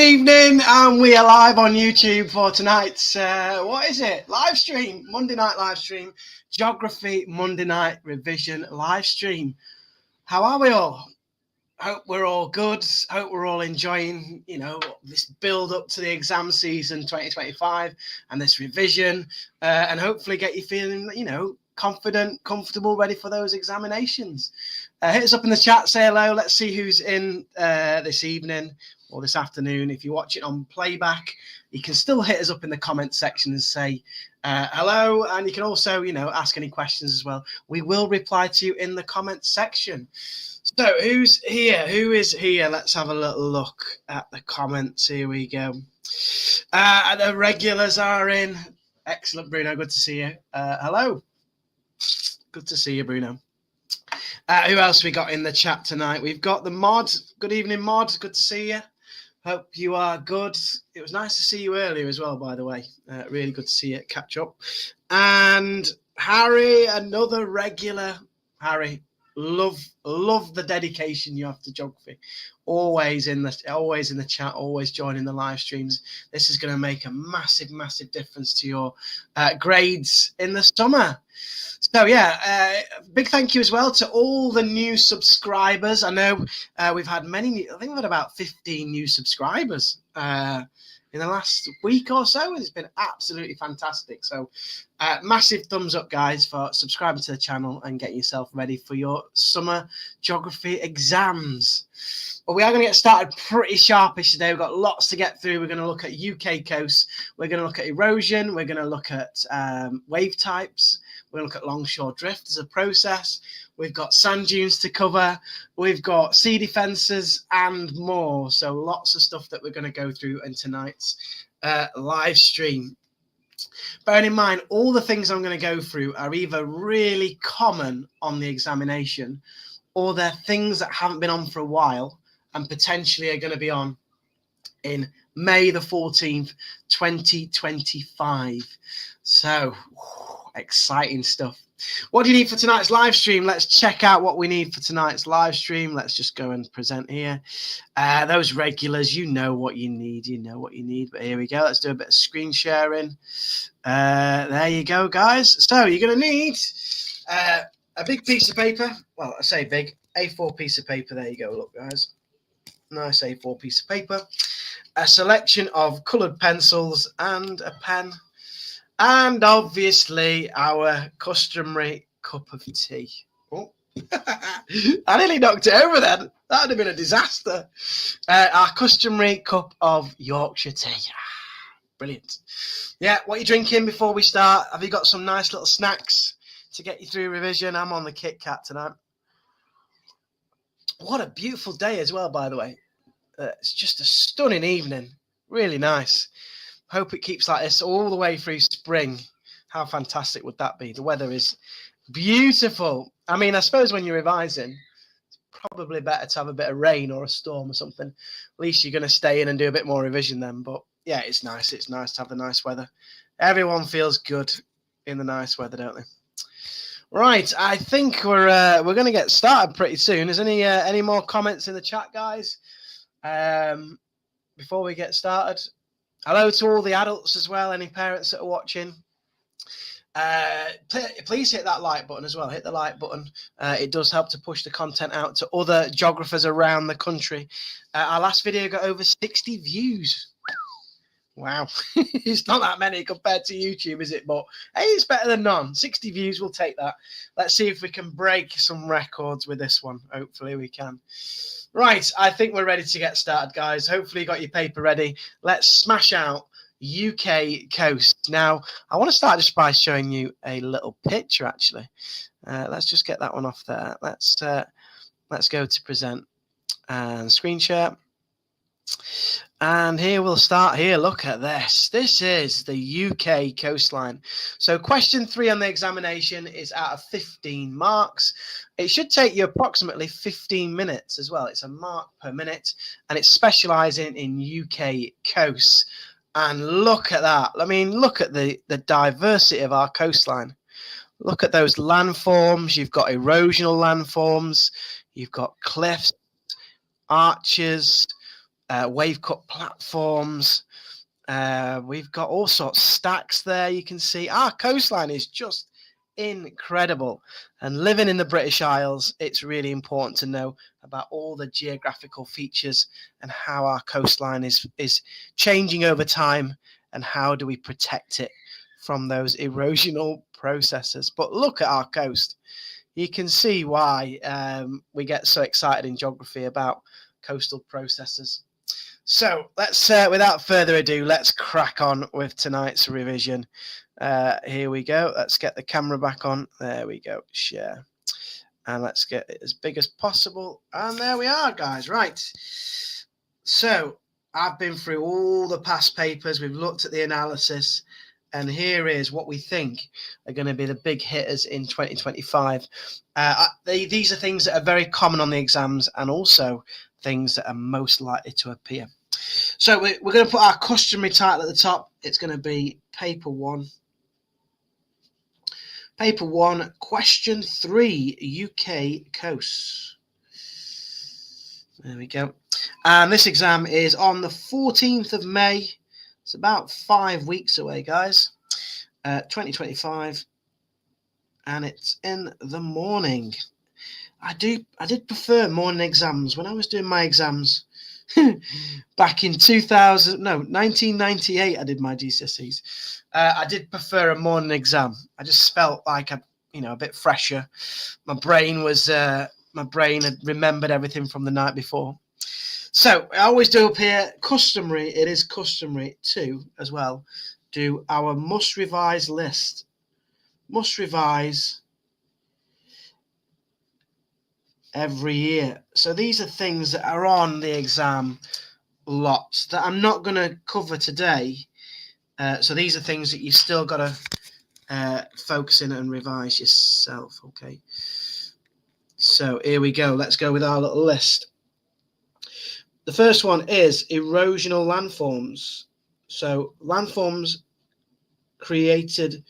evening, and we are live on YouTube for tonight's live stream, Monday night live stream, Geography Monday night revision live stream. How are we all? Hope we're all good. Hope we're all enjoying, this build up to the exam season 2025 and this revision, and hopefully get you feeling, confident, comfortable, ready for those examinations. Hit us up in the chat, say hello. Let's see who's in this evening or this afternoon. If you watch it on playback, you can still hit us up in the comment section and say hello. And you can also, ask any questions as well. We will reply to you in the comment section. So who's here? Who is here? Let's have a little look at the comments. Here we go. The regulars are in. Excellent, Bruno. Good to see you. Hello. Good to see you, Bruno. Who else we got in the chat tonight? We've got the Mod. Good evening, Mod. Good to see you. Hope you are good. It was nice to see you earlier as well, by the way. Really good to see you. Catch up. And Harry, another regular. Harry, love the dedication you have to geography. Always in the chat, always joining the live streams. This is going to make a massive difference to your grades in the summer. So big thank you as well to all the new subscribers. I know we've had I think we've had about 15 new subscribers in the last week or so. It's been absolutely fantastic. So massive thumbs up, guys, for subscribing to the channel and getting yourself ready for your summer geography exams. Well, we are going to get started pretty sharpish today. We've got lots to get through. We're going to look at UK coast. We're going to look at erosion. We're going to look at wave types. We're going to look at longshore drift as a process. We've got sand dunes to cover. We've got sea defences and more. So lots of stuff that we're going to go through in tonight's live stream. Bearing in mind, all the things I'm going to go through are either really common on the examination or they're things that haven't been on for a while and potentially are going to be on in May the 14th, 2025. So, exciting stuff. What do you need for tonight's live stream? Let's check out what we need for tonight's live stream. Let's just go and present here. Those regulars, you know what you need. But here we go. Let's do a bit of screen sharing. There you go, guys. So you're going to need a big piece of paper. Well, I say big. A4 piece of paper. There you go. Look, guys. Nice A4 piece of paper. A selection of coloured pencils and a pen. And obviously our customary cup of tea. Oh, I nearly knocked it over then. That would have been a disaster. Our customary cup of Yorkshire tea. Brilliant. Yeah, what are you drinking before we start? Have you got some nice little snacks to get you through revision? I'm on the Kit Kat tonight. What a beautiful day as well, by the way. It's just a stunning evening. Really nice. Hope it keeps like this all the way through spring. How fantastic would that be? The weather is beautiful. I mean, I suppose when you're revising, it's probably better to have a bit of rain or a storm or something. At least you're going to stay in and do a bit more revision then. But yeah, it's nice. It's nice to have the nice weather. Everyone feels good in the nice weather, don't they? Right, I think we're going to get started pretty soon. Is any more comments in the chat, guys? Before we get started. Hello to all the adults as well, any parents that are watching. Please hit that like button as well. Hit the like button. It does help to push the content out to other geographers around the country. Our last video got over 60 views. Wow. It's not that many compared to YouTube, is it? But hey, it's better than none. 60 views, we'll take that. Let's see if we can break some records with this one. Hopefully we can. Right, I think we're ready to get started, guys. Hopefully you got your paper ready. Let's smash out UK coast. Now, I want to start just by showing you a little picture, actually. Let's just get that one off there. Let's go to present and screen share. And here we'll start here. Look at this. This is the UK coastline. So question 3 on the examination is out of 15 marks. It should take you approximately 15 minutes as well. It's a mark per minute, and it's specialising in UK coasts. And look at that. I mean, look at the diversity of our coastline. Look at those landforms. You've got erosional landforms. You've got cliffs, arches, wave cut platforms. We've got all sorts of stacks there. You can see our coastline is just incredible. And living in the British Isles, it's really important to know about all the geographical features and how our coastline is changing over time, and how do we protect it from those erosional processes. But look at our coast. You can see why we get so excited in geography about coastal processes. So let's, without further ado, let's crack on with tonight's revision. Here we go. Let's get the camera back on. There we go. Share. And let's get it as big as possible. And there we are, guys. Right. So I've been through all the past papers. We've looked at the analysis. And here is what we think are going to be the big hitters in 2025. These are things that are very common on the exams, and also things that are most likely to appear. So we're going to put our customary title at the top. It's going to be Paper 1. Paper 1, Question 3, UK coasts. There we go. And this exam is on the 14th of May. It's about 5 weeks away, guys. 2025. And it's in the morning. I did prefer morning exams. When I was doing my exams back in 1998, I did my GCSEs. I did prefer a morning exam. I just felt like a bit fresher. My brain had remembered everything from the night before. So I always do up here, customary. It is customary to, as well, do our must revise list. Must revise every year. So these are things that are on the exam lots that I'm not going to cover today. So these are things that you've still got to focus in and revise yourself. Okay. So here we go. Let's go with our little list. The first one is erosional landforms. So landforms created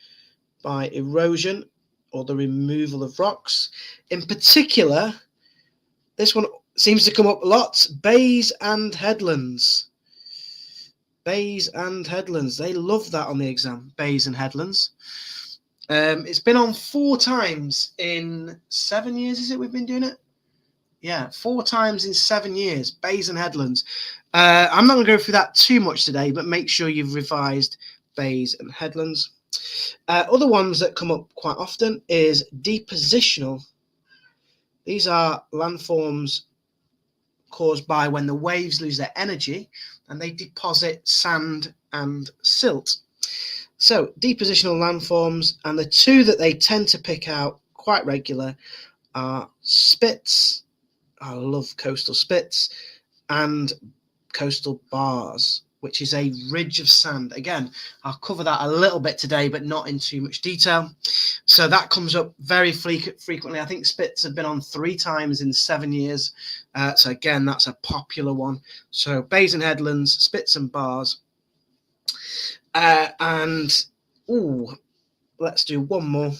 by erosion or the removal of rocks. In particular, this one seems to come up lots, bays and headlands. Bays and headlands. They love that on the exam, bays and headlands. It's been on 4 times in 7 years, is it we've been doing it? Yeah, 4 times in 7 years, bays and headlands. I'm not going to go through that too much today, but make sure you've revised bays and headlands. Other ones that come up quite often is depositional. These are landforms caused by when the waves lose their energy and they deposit sand and silt. So depositional landforms, and the 2 that they tend to pick out quite regular are spits. I love coastal spits, and coastal bars, which is a ridge of sand. Again, I'll cover that a little bit today, but not in too much detail. So that comes up very frequently. I think spits have been on 3 times in 7 years. So again, that's a popular one. So bays and headlands, spits and bars. Let's do one more.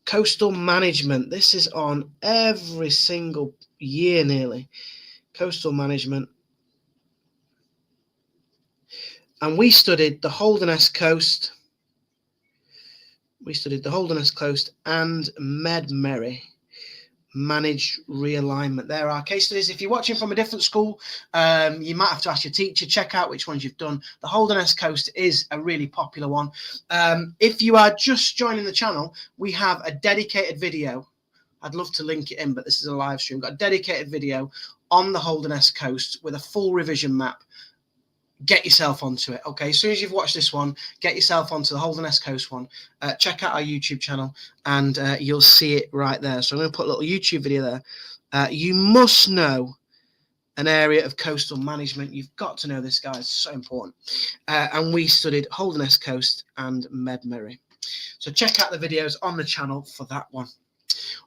Coastal management. This is on every single year nearly. Coastal management. And we studied the Holderness Coast. We studied the Holderness Coast and Medmerry. Managed realignment. There are case studies. If you're watching from a different school, you might have to ask your teacher, check out which ones you've done. The Holderness Coast is a really popular one. If you are just joining the channel, we have a dedicated video. I'd love to link it in, but this is a live stream. We've got a dedicated video on the Holderness Coast with a full revision map. Get yourself onto it. Okay, as soon as you've watched this one, get yourself onto the Holderness Coast one. Check out our YouTube channel, and you'll see it right there. So I'm going to put a little YouTube video there. You must know an area of coastal management. You've got to know this, guys. It's so important. And we studied Holderness Coast and Medmerry. So check out the videos on the channel for that one.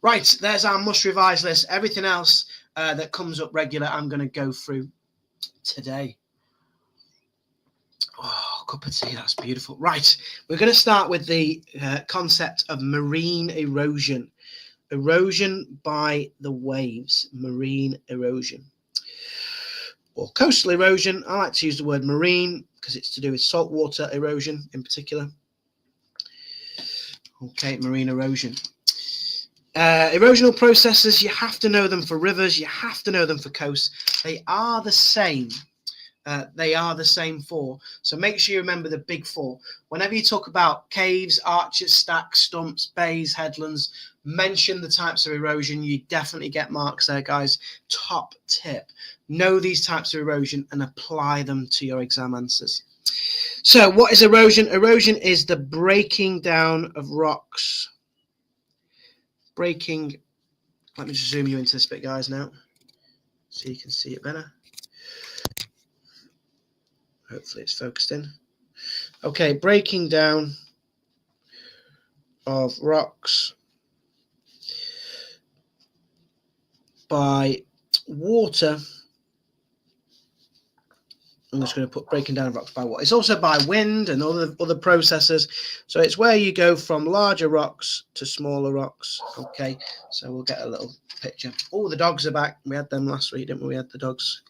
Right, there's our must revise list. Everything else that comes up regular, I'm going to go through today. Oh, cup of tea, that's beautiful. Right, we're going to start with the concept of marine erosion. Erosion by the waves, marine erosion. or coastal erosion. I like to use the word marine because it's to do with saltwater erosion in particular. Okay, marine erosion. Erosional processes, you have to know them for rivers, you have to know them for coasts. They are the same. So make sure you remember the big four. Whenever you talk about caves, arches, stacks, stumps, bays, headlands, mention the types of erosion. You definitely get marks there, guys. Top tip. Know these types of erosion and apply them to your exam answers. So what is erosion? Erosion is the breaking down of rocks. Let me just zoom you into this bit, guys, now, so you can see it better. Hopefully it's focused in. Okay, breaking down of rocks by water. I'm just going to put breaking down of rocks by water. It's also by wind and other processes. So it's where you go from larger rocks to smaller rocks. Okay, so we'll get a little picture. Oh, the dogs are back. We had them last week, didn't we? We had the dogs.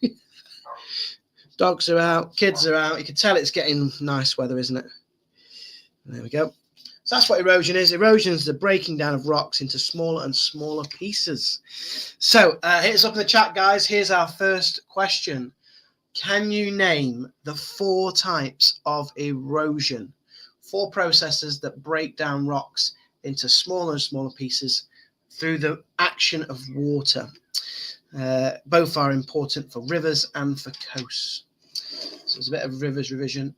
Dogs are out, kids are out. You can tell it's getting nice weather, isn't it? There we go. So that's what erosion is. Erosion is the breaking down of rocks into smaller and smaller pieces. So hit us up in the chat, guys. Here's our first question. Can you name the 4 types of erosion? 4 processes that break down rocks into smaller and smaller pieces through the action of water. Both are important for rivers and for coasts. So there's a bit of rivers revision.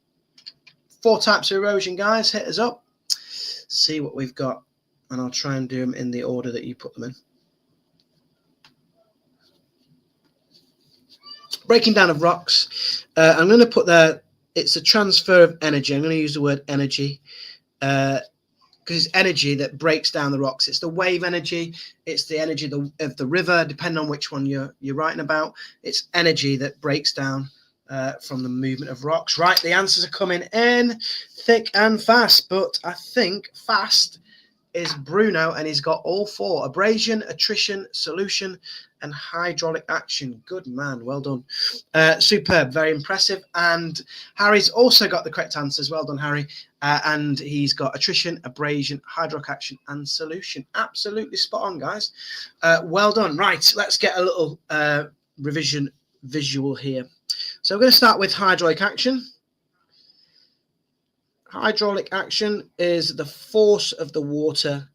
4 types of erosion, guys. Hit us up. See what we've got. And I'll try and do them in the order that you put them in. Breaking down of rocks. I'm going to put there, it's a transfer of energy. I'm going to use the word energy because it's energy that breaks down the rocks. It's the wave energy. It's the energy of the river, depending on which one you're writing about. It's energy that breaks down from the movement of rocks. Right, the answers are coming in thick and fast, but I think fast is Bruno, and he's got all 4: abrasion, attrition, solution, and hydraulic action. Good man, well done. Superb, very impressive. And Harry's also got the correct answers. Well done, Harry. And he's got attrition, abrasion, hydraulic action, and solution. Absolutely spot on, guys. Well done. Right, let's get a little revision visual here. So we're going to start with hydraulic action. Hydraulic action is the force of the water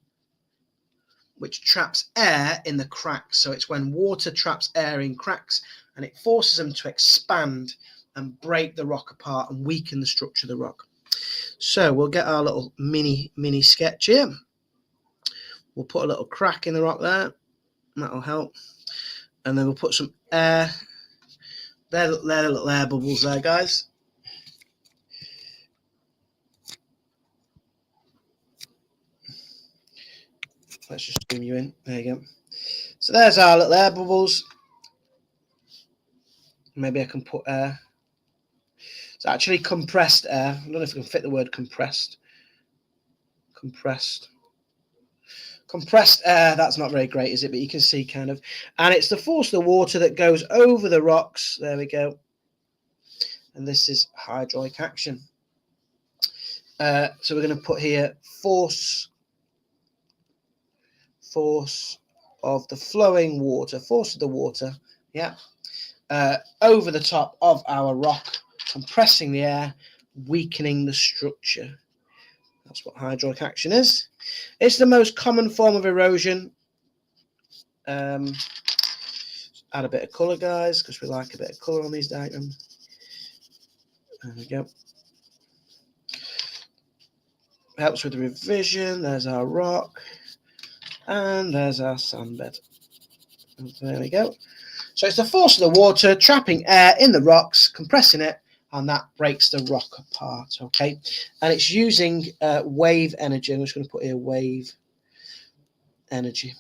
which traps air in the cracks. So it's when water traps air in cracks and it forces them to expand and break the rock apart and weaken the structure of the rock. So we'll get our little mini sketch here. We'll put a little crack in the rock there. That'll help. And then we'll put some air. They're the little air bubbles there, guys. Let's just zoom you in. There you go. So there's our little air bubbles. Maybe I can put air. It's actually compressed air. I don't know if I can fit the word compressed. Compressed air, that's not very great, is it? But you can see kind of. And it's the force of the water that goes over the rocks. There we go. And this is hydraulic action. So we're going to put here force of the flowing water, force of the water, yeah, over the top of our rock, compressing the air, weakening the structure. That's what hydraulic action is. It's the most common form of erosion. Add a bit of colour, guys, because we like a bit of colour on these diagrams. There we go. Helps with the revision. There's our rock. And there's our sand bed. There we go. So it's the force of the water trapping air in the rocks, compressing it, and that breaks the rock apart. Okay, and it's using wave energy. I'm just going to put here wave energy.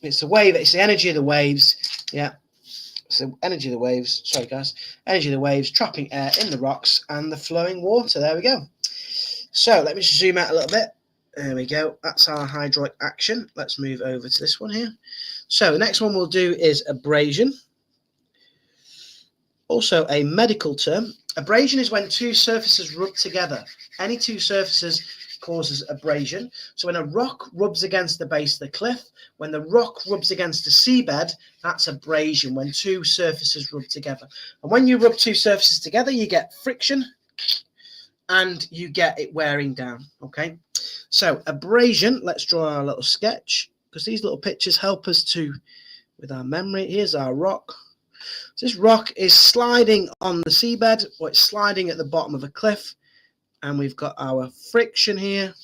It's the wave. It's the energy of the waves. Yeah. So energy of the waves. Sorry, guys. Energy of the waves trapping air in the rocks and the flowing water. There we go. So let me just zoom out a little bit. There we go. That's our hydraulic action. Let's move over to this one here. So the next one we'll do is abrasion. also a medical term. Abrasion is when two surfaces rub together. Any two surfaces causes abrasion. So when a rock rubs against the base of the cliff, when the rock rubs against the seabed, that's abrasion, when two surfaces rub together. And when you rub two surfaces together, you get friction and you get it wearing down. Okay, so abrasion, let's draw our little sketch, because these little pictures help us to with our memory. Here's our rock. So this rock is sliding on the seabed, or it's sliding at the bottom of a cliff, and we've got our friction here.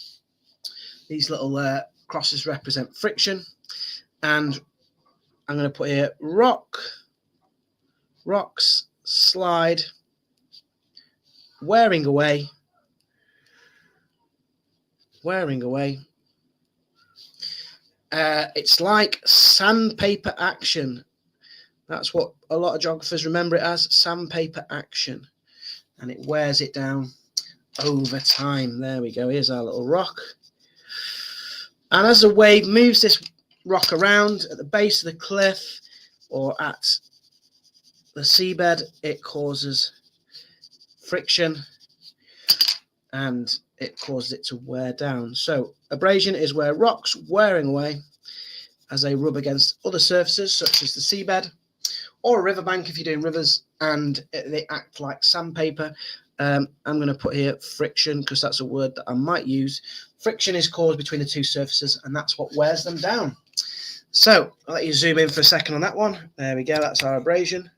These little crosses represent friction, and I'm going to put here rocks slide, wearing away. It's like sandpaper action. That's what a lot of geographers remember it as, sandpaper action. And it wears it down over time. There we go. Here's our little rock. And as the wave moves this rock around at the base of the cliff or at the seabed, it causes friction and it causes it to wear down. So abrasion is where rocks wearing away as they rub against other surfaces, such as the seabed or a riverbank if you're doing rivers, and they act like sandpaper. I'm going to put here friction because that's a word that I might use. Friction is caused between the two surfaces, and that's what wears them down. So I'll let you zoom in for a second on that one. There we go. That's our abrasion.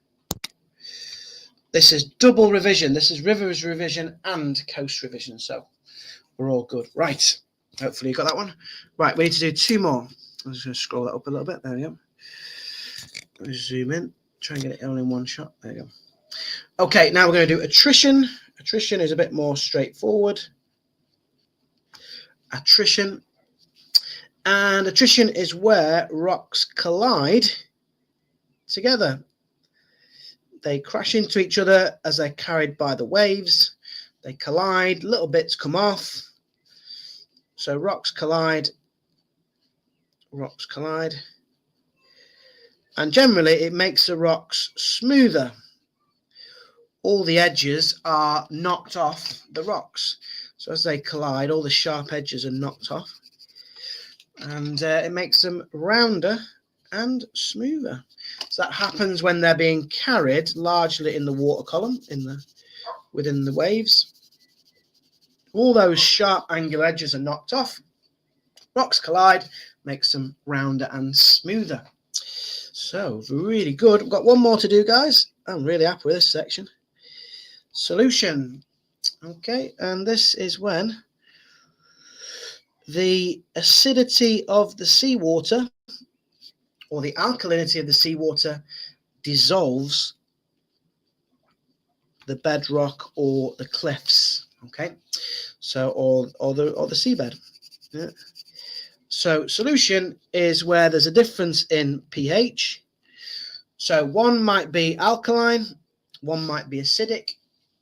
This is double revision. This is rivers revision and coast revision. So we're all good. Right. Hopefully you got that one. Right. We need to do two more. I'm just going to scroll that up a little bit. There we go. Let me zoom in. Try and get it all in one shot. There you go. Okay. Now we're going to do attrition. Attrition is a bit more straightforward. Attrition. And attrition is where rocks collide together. They crash into each other as they're carried by the waves. They collide, little bits come off. So rocks collide. And generally it makes the rocks smoother. All the edges are knocked off the rocks. So as they collide, all the sharp edges are knocked off. And it makes them rounder and smoother. So that happens when they're being carried largely in the water column, within the waves. All those sharp angular edges are knocked off. Rocks collide, makes them rounder and smoother. So really good. We've got one more to do, guys. I'm really happy with this section. Solution. Okay, and this is when the acidity of the seawater or the alkalinity of the seawater dissolves the bedrock or the cliffs. Okay, so or the seabed. Yeah. So solution is where there's a difference in pH. So one might be alkaline, one might be acidic.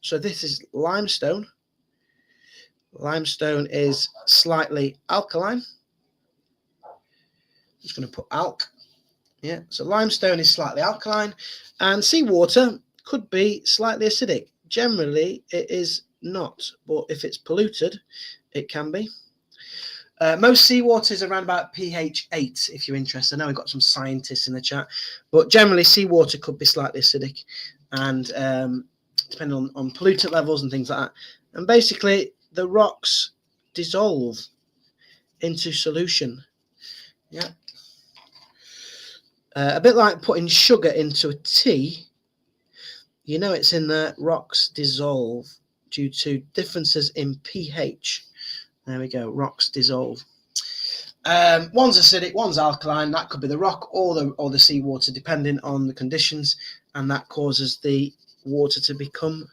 So this is limestone. Limestone is slightly alkaline. I'm just going to put alk. Yeah, so limestone is slightly alkaline, and seawater could be slightly acidic. Generally, it is not, but if it's polluted, it can be. Most seawater is around about pH 8, if you're interested. I know we've got some scientists in the chat, but generally seawater could be slightly acidic, and depending on pollutant levels and things like that. And basically, the rocks dissolve into solution. Yeah. A bit like putting sugar into a tea. You know it's in there. Rocks dissolve due to differences in pH. There we go. Rocks dissolve. One's acidic, one's alkaline. That could be the rock or the seawater, depending on the conditions, and that causes the water to become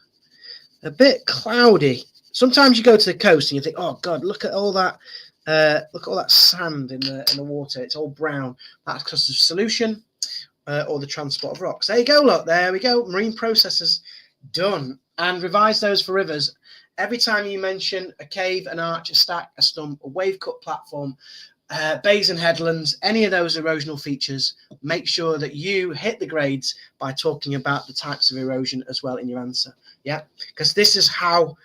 a bit cloudy. Sometimes you go to the coast and you think, "Oh God, look at all that! Look at all that sand in the water. It's all brown." That's because of solution or the transport of rocks. There you go. Look, there we go. Marine processes done. And revise those for rivers. Every time you mention a cave, an arch, a stack, a stump, a wave cut platform, bays and headlands, any of those erosional features, make sure that you hit the grades by talking about the types of erosion as well in your answer. Yeah, because this is how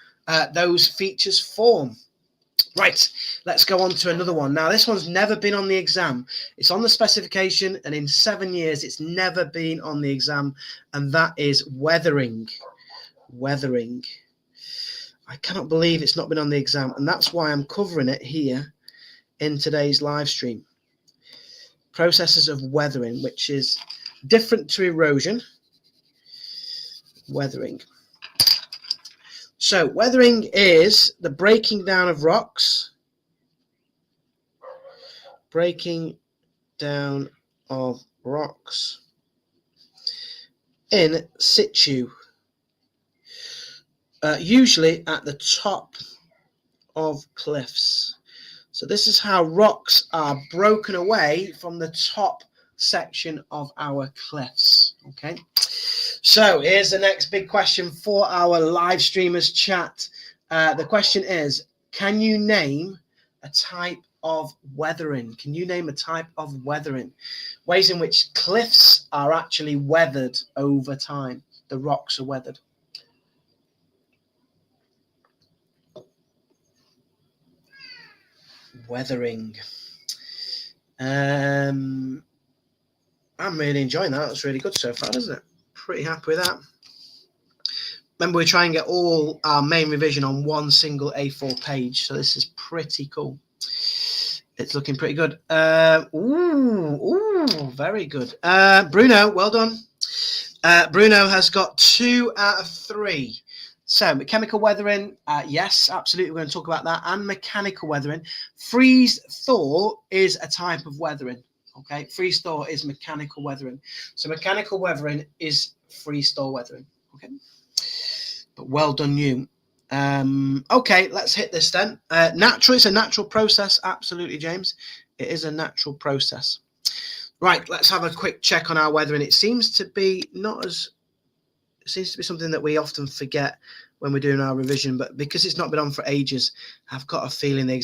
those features form. Right, let's go on to another one. Now, this one's never been on the exam. It's on the specification, and in 7 years, it's never been on the exam, and that is weathering. Weathering. I cannot believe it's not been on the exam, and that's why I'm covering it here in today's live stream. Processes of weathering, which is different to erosion. Weathering. So weathering is the breaking down of rocks. Breaking down of rocks in situ. Usually at the top of cliffs. So this is how rocks are broken away from the top section of our cliffs. Okay. So here's the next big question for our live streamers chat. The question is, can you name a type of weathering? Can you name a type of weathering? Ways in which cliffs are actually weathered over time. The rocks are weathered. Weathering. I'm really enjoying that. That's really good so far, isn't it? Pretty happy with that. Remember, we try and get all our main revision on one single A4 page, so this is pretty cool. It's looking pretty good. Very good. Bruno, well done. Bruno has got 2 out of 3. So chemical weathering, yes, absolutely. We're going to talk about that. And mechanical weathering. Freeze thaw is a type of weathering. Okay, freeze thaw is mechanical weathering. So mechanical weathering is freeze thaw weathering. Okay, but well done you. Okay, let's hit this then. Natural, it's a natural process. Absolutely, James. It is a natural process. Right, let's have a quick check on our weathering. It seems to be something that we often forget when we're doing our revision, but because it's not been on for ages, I've got a feeling never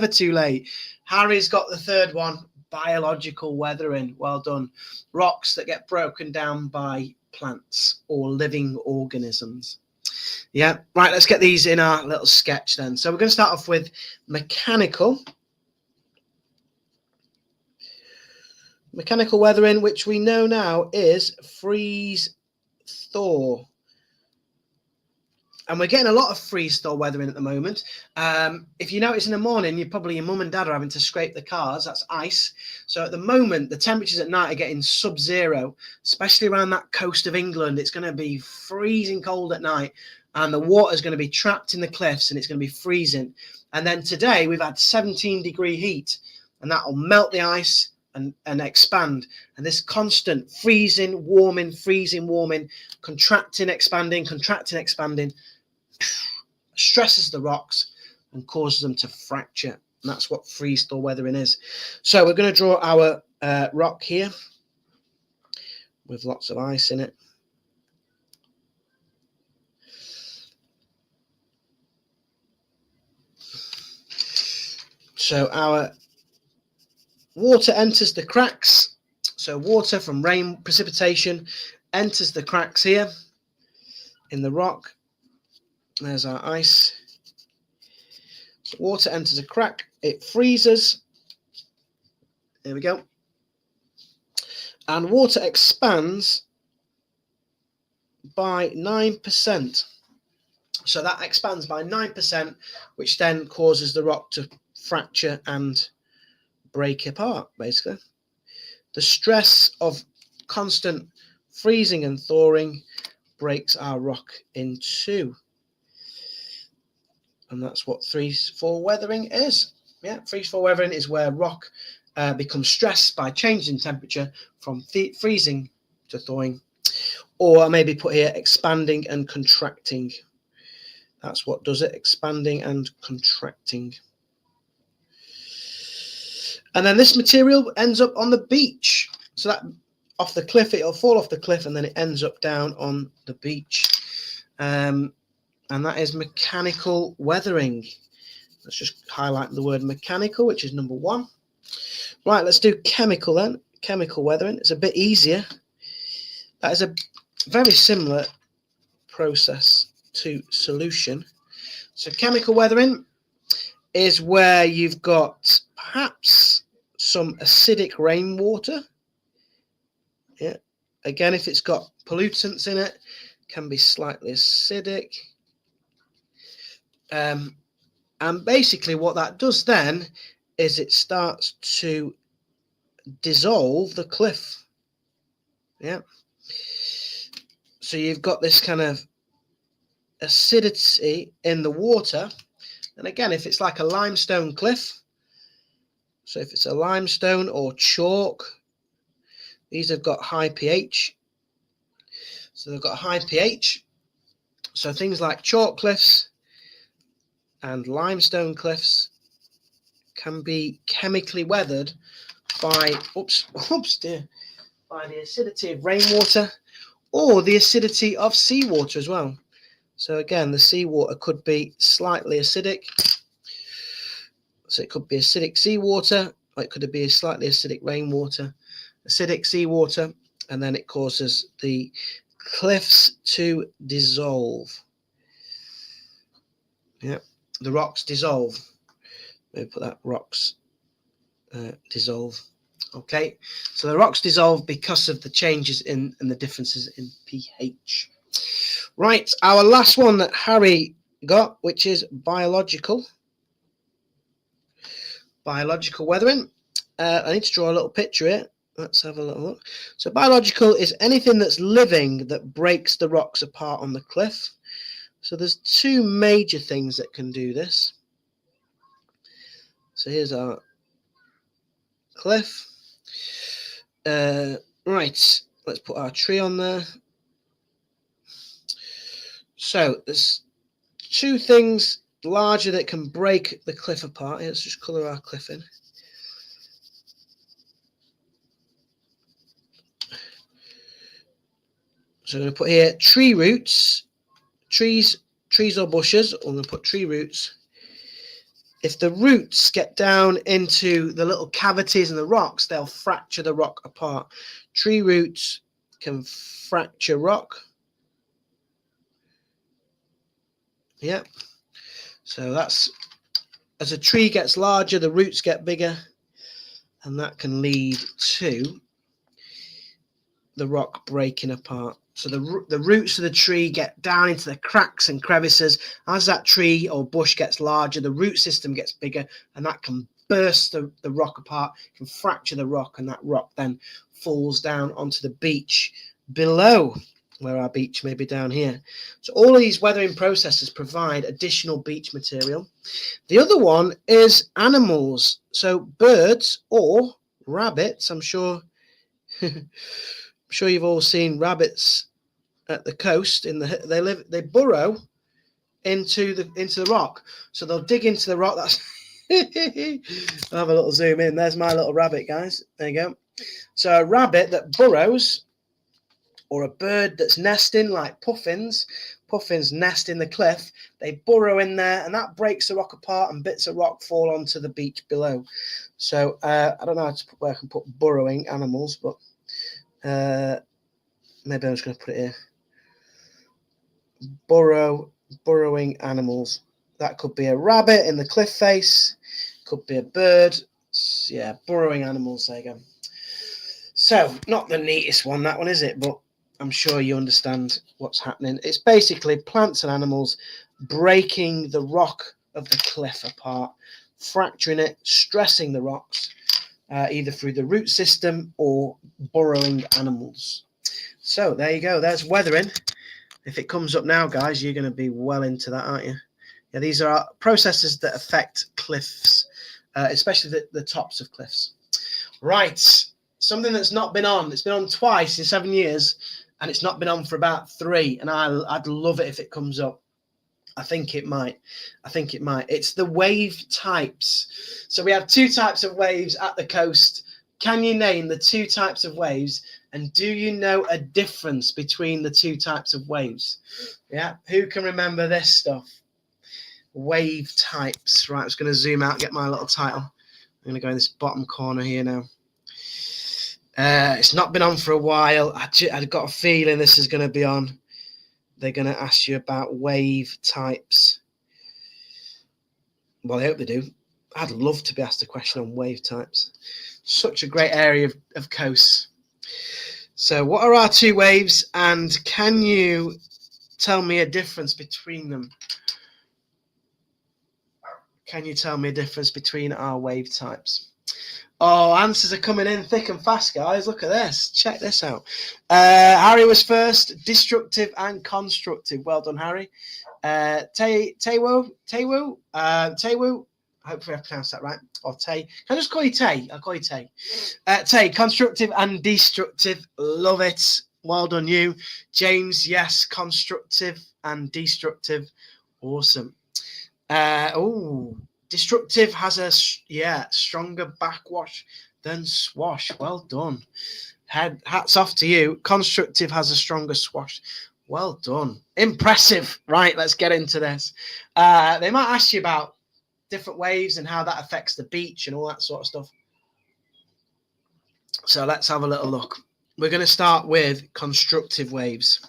too late. Harry's got the 3rd one, biological weathering. Well done. Rocks that get broken down by plants or living organisms. Yeah, right, let's get these in our little sketch then. So we're going to start off with mechanical. Mechanical weathering, which we know now is freeze thaw. And we're getting a lot of freeze thaw weathering at the moment. If you notice in the morning, your mum and dad are having to scrape the cars. That's ice. So at the moment, the temperatures at night are getting sub-zero, especially around that coast of England. It's going to be freezing cold at night, and the water is going to be trapped in the cliffs, and it's going to be freezing. And then today, we've had 17-degree heat, and that will melt the ice and expand. And this constant freezing, warming, contracting, expanding, stresses the rocks and causes them to fracture. And that's what freeze thaw weathering is. So we're going to draw our rock here with lots of ice in it. So our water enters the cracks. So water from rain precipitation enters the cracks here in the rock. There's our ice. So water enters a crack. It freezes. There we go. And water expands by 9%. So that expands by 9%, which then causes the rock to fracture and break apart, basically. The stress of constant freezing and thawing breaks our rock in two. And that's what freeze-thaw weathering is. Yeah, freeze-thaw weathering is where rock becomes stressed by changing temperature from freezing to thawing. Or maybe put here, expanding and contracting. That's what does it, expanding and contracting. And then this material ends up on the beach. So that off the cliff, it'll fall off the cliff and then it ends up down on the beach. And that is mechanical weathering. Let's just highlight the word mechanical, which is number 1. Right, let's do chemical then. Chemical weathering. It's a bit easier. That is a very similar process to solution. So chemical weathering is where you've got perhaps some acidic rainwater. Yeah. Again, if it's got pollutants in it, can be slightly acidic. And basically what that does then is it starts to dissolve the cliff. Yeah. So you've got this kind of acidity in the water. And again, if it's like a limestone cliff, so if it's a limestone or chalk, these have got high pH. So they've got high pH. So things like chalk cliffs and limestone cliffs can be chemically weathered by by the acidity of rainwater or the acidity of seawater as well. So again, the seawater could be slightly acidic. So it could be acidic seawater, or it could be a slightly acidic rainwater, acidic seawater, and then it causes the cliffs to dissolve. Yeah, the rocks dissolve. Maybe put that rocks dissolve. Okay, so the rocks dissolve because of the changes in and the differences in pH. Right, our last one that Harry got, which is biological. Biological weathering. I need to draw a little picture here. Let's have a little look. So biological is anything that's living that breaks the rocks apart on the cliff. So there's 2 major things that can do this. So here's our cliff. Right, let's put our tree on there. So there's 2 things larger that can break the cliff apart. Let's just colour our cliff in. So I'm going to put here tree roots, trees or bushes. I'm going to put tree roots. If the roots get down into the little cavities in the rocks, they'll fracture the rock apart. Tree roots can fracture rock. Yeah. So that's, as a tree gets larger, the roots get bigger, and that can lead to the rock breaking apart. So the roots of the tree get down into the cracks and crevices. As that tree or bush gets larger, the root system gets bigger, and that can burst the rock apart, can fracture the rock, and that rock then falls down onto the beach below, where our beach may be down here. So all of these weathering processes provide additional beach material. The other one is animals. So birds or rabbits, I'm sure you've all seen rabbits at the coast. They burrow into the rock. So they'll dig into the rock. That's I'll have a little zoom in. There's my little rabbit, guys. There you go. So a rabbit that burrows, or a bird that's nesting, like puffins nest in the cliff. They burrow in there, and that breaks the rock apart, and bits of rock fall onto the beach below. So I don't know where I can put burrowing animals, but maybe I'm just going to put it here. Burrowing animals. That could be a rabbit in the cliff face, could be a bird. Yeah, burrowing animals. There you go. So not the neatest one, that one, is it? But I'm sure you understand what's happening. It's basically plants and animals breaking the rock of the cliff apart, fracturing it, stressing the rocks, either through the root system or burrowing animals. So there you go. There's weathering. If it comes up now, guys, you're going to be well into that, aren't you? Yeah, these are processes that affect cliffs, especially the tops of cliffs. Right. Something that's not been on. It's been on twice in 7 years, and it's not been on for about 3. And I'd love it if it comes up. I think it might. It's the wave types. So we have 2 types of waves at the coast. Can you name the 2 types of waves? And do you know a difference between the 2 types of waves? Yeah, who can remember this stuff? Wave types. Right, I was going to zoom out, get my little title. I'm going to go in this bottom corner here now. It's not been on for a while. I've got a feeling this is going to be on. They're going to ask you about wave types. Well, I hope they do. I'd love to be asked a question on wave types. Such a great area of coast. So what are our two waves, and can you tell me a difference between them? Can you tell me a difference between our wave types? Oh, answers are coming in thick and fast, guys. Look at this. Check this out. Harry was first. Destructive and constructive. Well done, Harry. Tewu. Hopefully I pronounced that right. Or Tay. Can I just call you Tay? I'll call you Tay. Tay, constructive and destructive. Love it. Well done, you. James, yes, constructive and destructive. Awesome. Destructive has a stronger backwash than swash. Well done. Hats off to you. Constructive has a stronger swash. Well done. Impressive. Right, let's get into this. They might ask you about different waves and how that affects the beach and all that sort of stuff. So let's have a little look. We're going to start with constructive waves.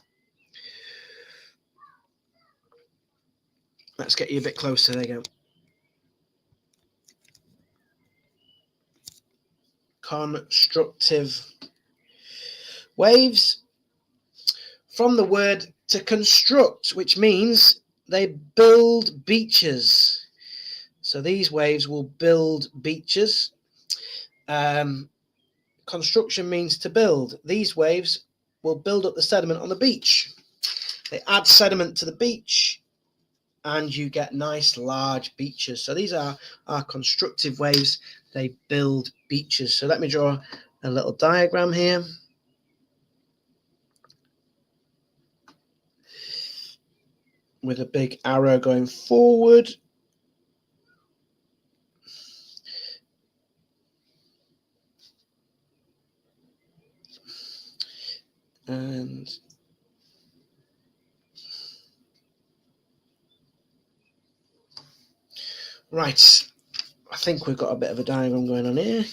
Let's get you a bit closer. There you go. Constructive waves, from the word to construct, which means they build beaches. So these waves will build beaches. Construction means to build. These waves will build up the sediment on the beach. They add sediment to the beach and you get nice large beaches. So these are our constructive waves. They build beaches. So let me draw a little diagram here. With a big arrow going forward. And right, I think we've got a bit of a diagram going on here.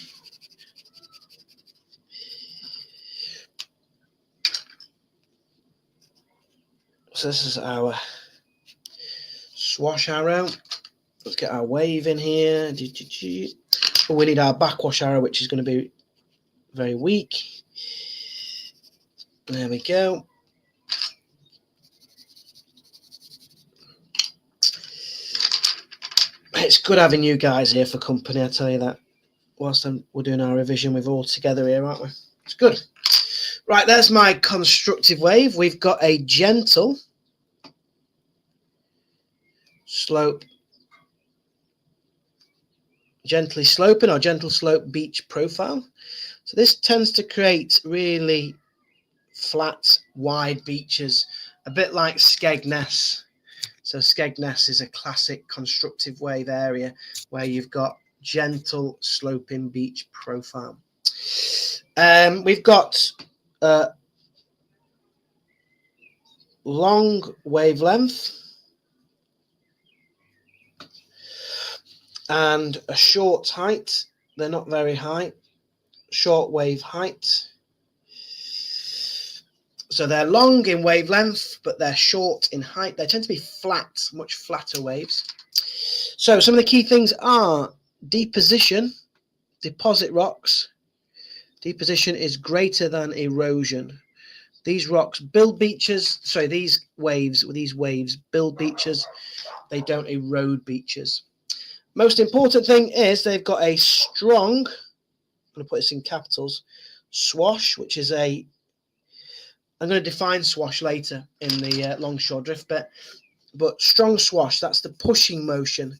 So this is our swash arrow. Let's get our wave in here. We need our backwash arrow, which is going to be very weak. There we go. It's good having you guys here for company, I tell you that. Whilst we're doing our revision, we're all together here, aren't we? It's good. Right, there's my constructive wave. We've got a gentle slope, gently sloping or gentle slope beach profile. So this tends to create really flat, wide beaches, a bit like Skegness. So Skegness is a classic constructive wave area where you've got gentle sloping beach profile. We've got long wavelength and a short height. They're not very high. Short wave height. So they're long in wavelength, but they're short in height. They tend to be flat, much flatter waves. So some of the key things are deposition, deposit rocks. Deposition is greater than erosion. These rocks build beaches. Sorry, these waves build beaches. They don't erode beaches. Most important thing is they've got a strong, I'm going to put this in capitals, swash, which is I'm going to define swash later in the longshore drift bit, but strong swash, that's the pushing motion.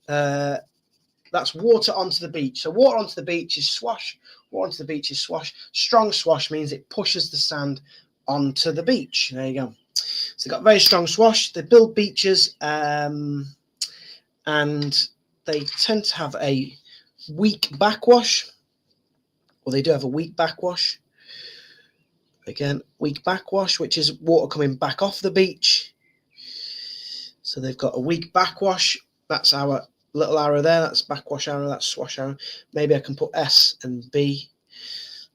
That's water onto the beach. So water onto the beach is swash, water onto the beach is swash. Strong swash means it pushes the sand onto the beach. There you go. So they've got very strong swash. They build beaches and they tend to have a weak backwash, or they do have a weak backwash. Again, weak backwash, which is water coming back off the beach. So they've got a weak backwash. That's our little arrow there. That's backwash arrow. That's swash arrow. Maybe I can put S and B.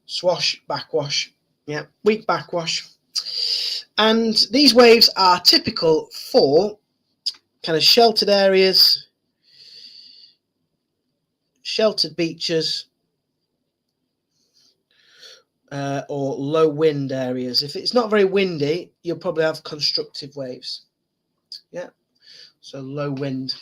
Swash, backwash. Yeah, weak backwash. And these waves are typical for kind of sheltered areas, sheltered beaches, or low wind areas. If it's not very windy, you'll probably have constructive waves. Yeah, so low wind.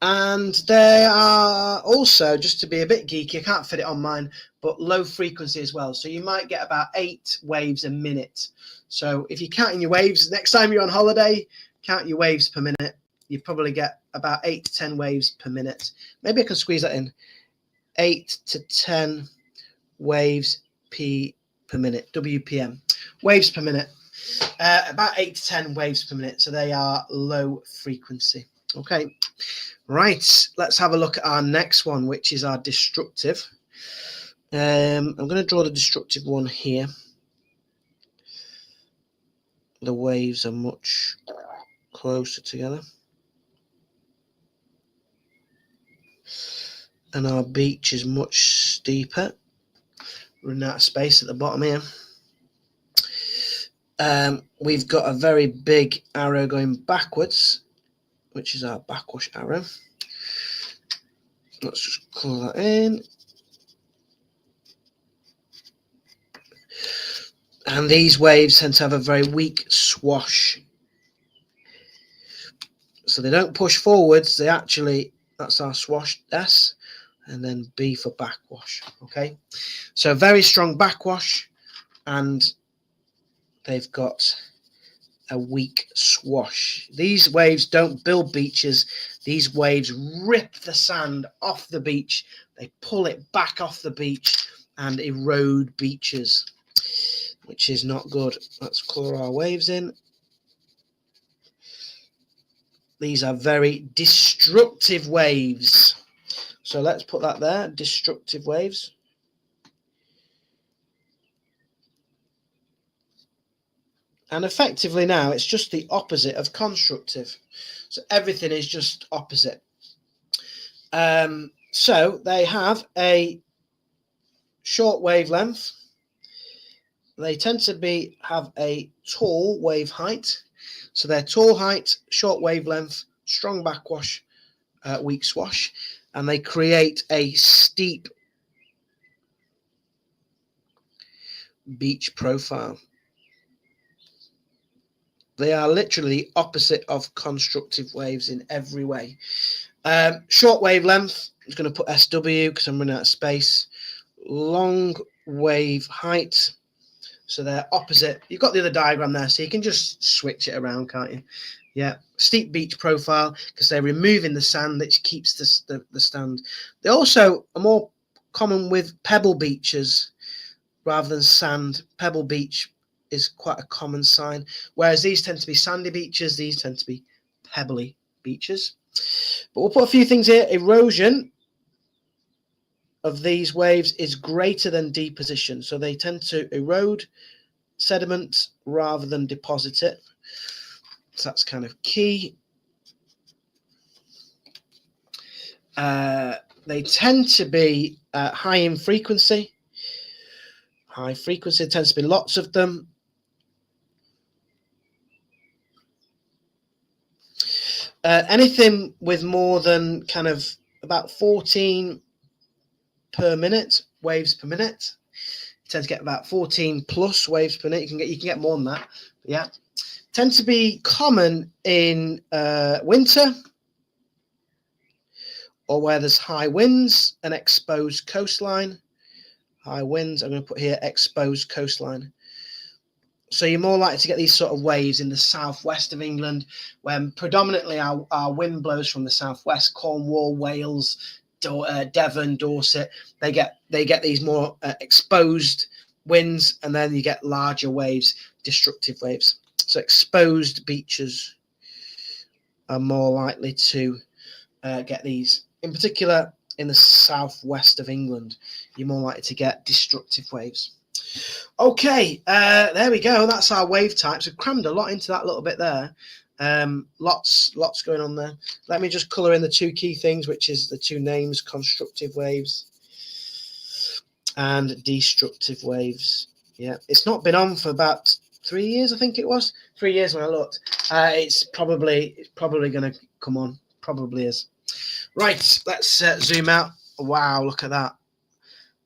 And they are also, just to be a bit geeky, I can't fit it on mine, but low frequency as well. So you might get about 8 waves a minute. So if you're counting your waves, next time you're on holiday, count your waves per minute. You probably get about 8 to 10 waves per minute. Maybe I can squeeze that in. 8 to 10 waves per minute, WPM. Waves per minute. About 8 to 10 waves per minute. So they are low frequency. Okay. Right, let's have a look at our next one, which is our destructive. I'm going to draw the destructive one here. The waves are much closer together. And our beach is much steeper. Running out of space at the bottom here. We've got a very big arrow going backwards, which is our backwash arrow. Let's just colour that in. And these waves tend to have a very weak swash. So they don't push forwards, they actually, that's our swash S, and then B for backwash, okay? So very strong backwash, and they've got a weak swash. These waves don't build beaches. These waves rip the sand off the beach. They pull it back off the beach and erode beaches, which is not good. Let's colour our waves in. These are very destructive waves. So let's put that there, destructive waves. And effectively now, it's just the opposite of constructive. So everything is just opposite. So they have a short wavelength. They tend to have a tall wave height. So they're tall height, short wavelength, strong backwash, weak swash. And they create a steep beach profile. They are literally the opposite of constructive waves in every way. Short wavelength, I'm just going to put SW because I'm running out of space. Long wave height. So they're opposite. You've got the other diagram there, so you can just switch it around, can't you? Yeah, steep beach profile because they're removing the sand that keeps the stand. They also are more common with pebble beaches rather than sand. Pebble beach is quite a common sign, whereas these tend to be sandy beaches, these tend to be pebbly beaches. But we'll put a few things here. Erosion of these waves is greater than deposition, so they tend to erode sediment rather than deposit it. So that's kind of key. They tend to be high in frequency. High frequency, tends to be lots of them. Anything with more than kind of about 14 per minute, waves per minute. You tend to get about 14 plus waves per minute. You can get more than that. But yeah, tend to be common in winter or where there's high winds and exposed coastline. High winds, I'm going to put here exposed coastline. So you're more likely to get these sort of waves in the southwest of England, when predominantly our wind blows from the southwest, Cornwall, Wales, Devon, Dorset. They get these more exposed winds, and then you get larger waves, destructive waves. So exposed beaches are more likely to get these. In particular, in the southwest of England, you're more likely to get destructive waves. Okay, there we go. That's our wave types. We've crammed a lot into that little bit there. Lots going on there. Let me just colour in the two key things, which is the two names: constructive waves and destructive waves. Yeah, it's not been on for about 3 years, I think it was 3 years when I looked. It's probably going to come on. Probably is. Right, let's zoom out. Wow, look at that.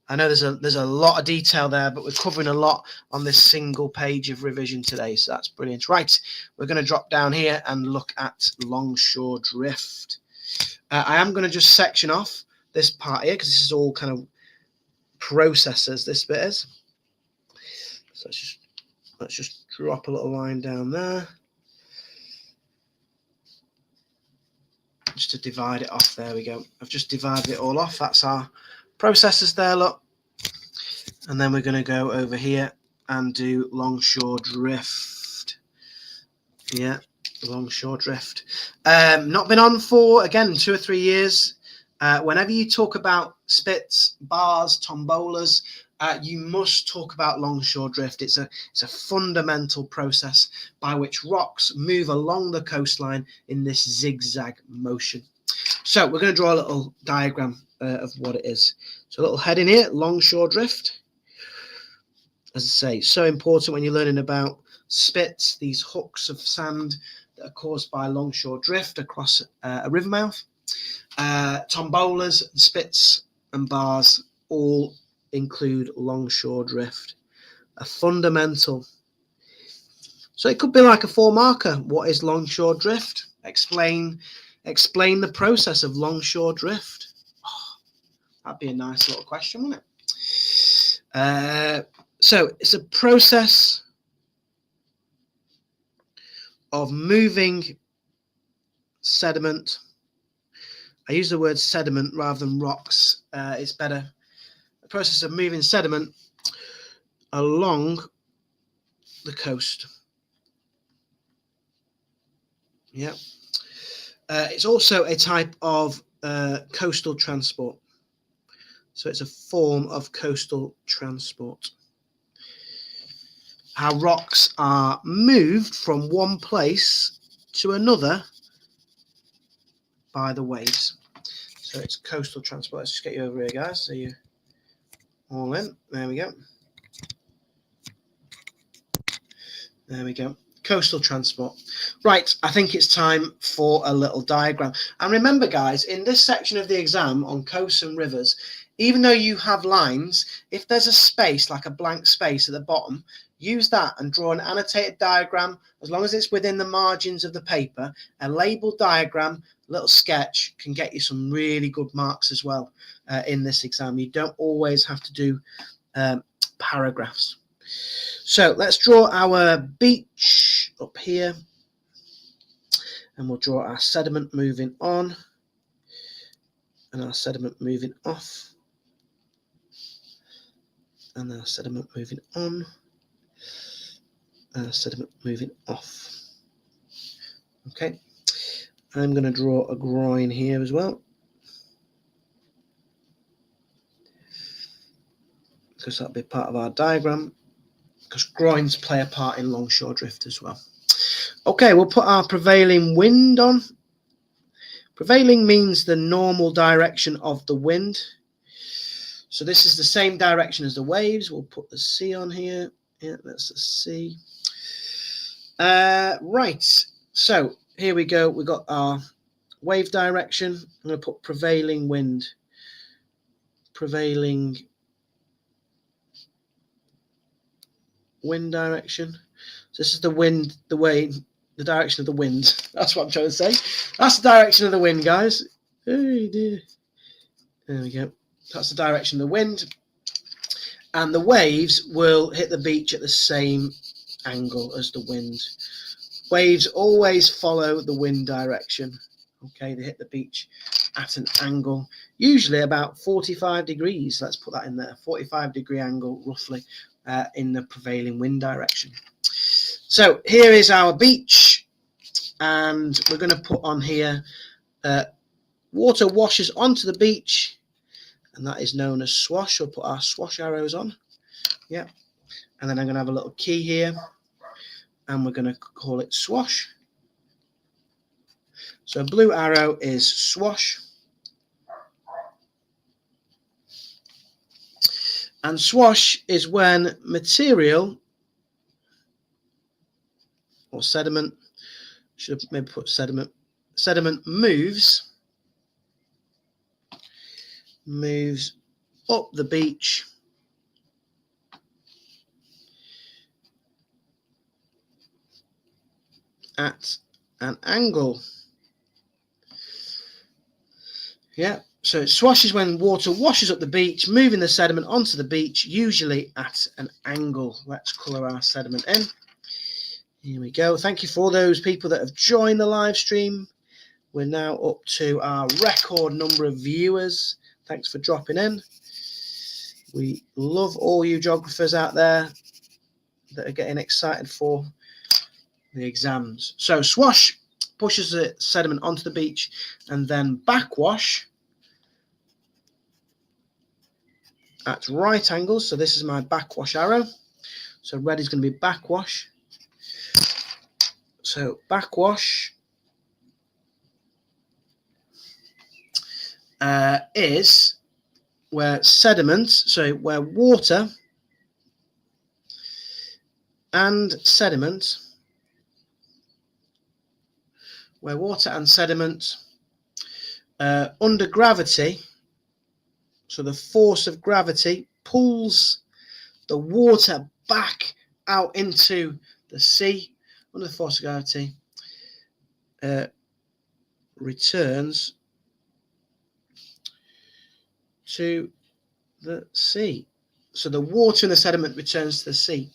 I know there's a lot of detail there, but we're covering a lot on this single page of revision today, so that's brilliant. Right, we're going to drop down here and look at longshore drift. I am going to just section off this part here because this is all kind of processes, this bit is. So let's just drop a little line down there. Just to divide it off. There we go. I've just divided it all off. That's our processes there, look. And then we're going to go over here and do longshore drift. Yeah, longshore drift. Not been on for, again, 2 or 3 years. Whenever you talk about spits, bars, tombolas, you must talk about longshore drift. It's a fundamental process by which rocks move along the coastline in this zigzag motion. So we're going to draw a little diagram of what it is. So a little heading here, longshore drift. As I say, so important when you're learning about spits, these hooks of sand that are caused by longshore drift across a river mouth. Tombolas, spits and bars all include longshore drift, a fundamental. So it could be like a 4-marker. What is longshore drift? Explain the process of longshore drift. Oh, that'd be a nice little question, wouldn't it? So it's a process of moving sediment. I use the word sediment rather than rocks. It's better. The process of moving sediment along the coast. Yeah. It's also a type of coastal transport. So it's a form of coastal transport. How rocks are moved from one place to another by the waves. So it's coastal transport. Let's just get you over here, guys. So you're all in. There we go. There we go. Coastal transport. Right, I think it's time for a little diagram. And remember, guys, in this section of the exam on coasts and rivers, even though you have lines, if there's a space, like a blank space at the bottom, use that and draw an annotated diagram. As long as it's within the margins of the paper, a labeled diagram, a little sketch can get you some really good marks as well in this exam. You don't always have to do paragraphs. So let's draw our beach up here, and we'll draw our sediment moving on and our sediment moving off, and our sediment moving on, and our sediment moving off. Okay, I'm going to draw a groin here as well, because that'll be part of our diagram, because groins play a part in longshore drift as well. Okay, we'll put our prevailing wind on. Prevailing means the normal direction of the wind. So this is the same direction as the waves. We'll put the C on here. Yeah, that's the C. Right, so here we go. We've got our wave direction. I'm going to put prevailing wind. Prevailing wind direction. So this is the wind, the direction of the wind. That's what I'm trying to say. That's the direction of the wind, guys. Oh dear. There we go. That's the direction of the wind. And the waves will hit the beach at the same angle as the wind. Waves always follow the wind direction. Okay, they hit the beach at an angle, usually about 45 degrees. Let's put that in there. 45-degree angle, roughly, in the prevailing wind direction. So here is our beach, and we're going to put on here water washes onto the beach, and that is known as swash. We'll put our swash arrows on. Yeah, and then I'm going to have a little key here, and we're going to call it swash. So blue arrow is swash. And swash is when material or sediment, should maybe put sediment moves up the beach at an angle. Yeah, so swash is when water washes up the beach, moving the sediment onto the beach, usually at an angle. Let's colour our sediment in. Here we go. Thank you for all those people that have joined the live stream. We're now up to our record number of viewers. Thanks for dropping in. We love all you geographers out there that are getting excited for the exams. So swash pushes the sediment onto the beach, and then backwash at right angles. So this is my backwash arrow. So red is going to be backwash. So backwash is where sediment, so where water and sediment, under gravity, so the force of gravity pulls the water back out into the sea. Under the force of gravity, returns to the sea. So the water in the sediment returns to the sea.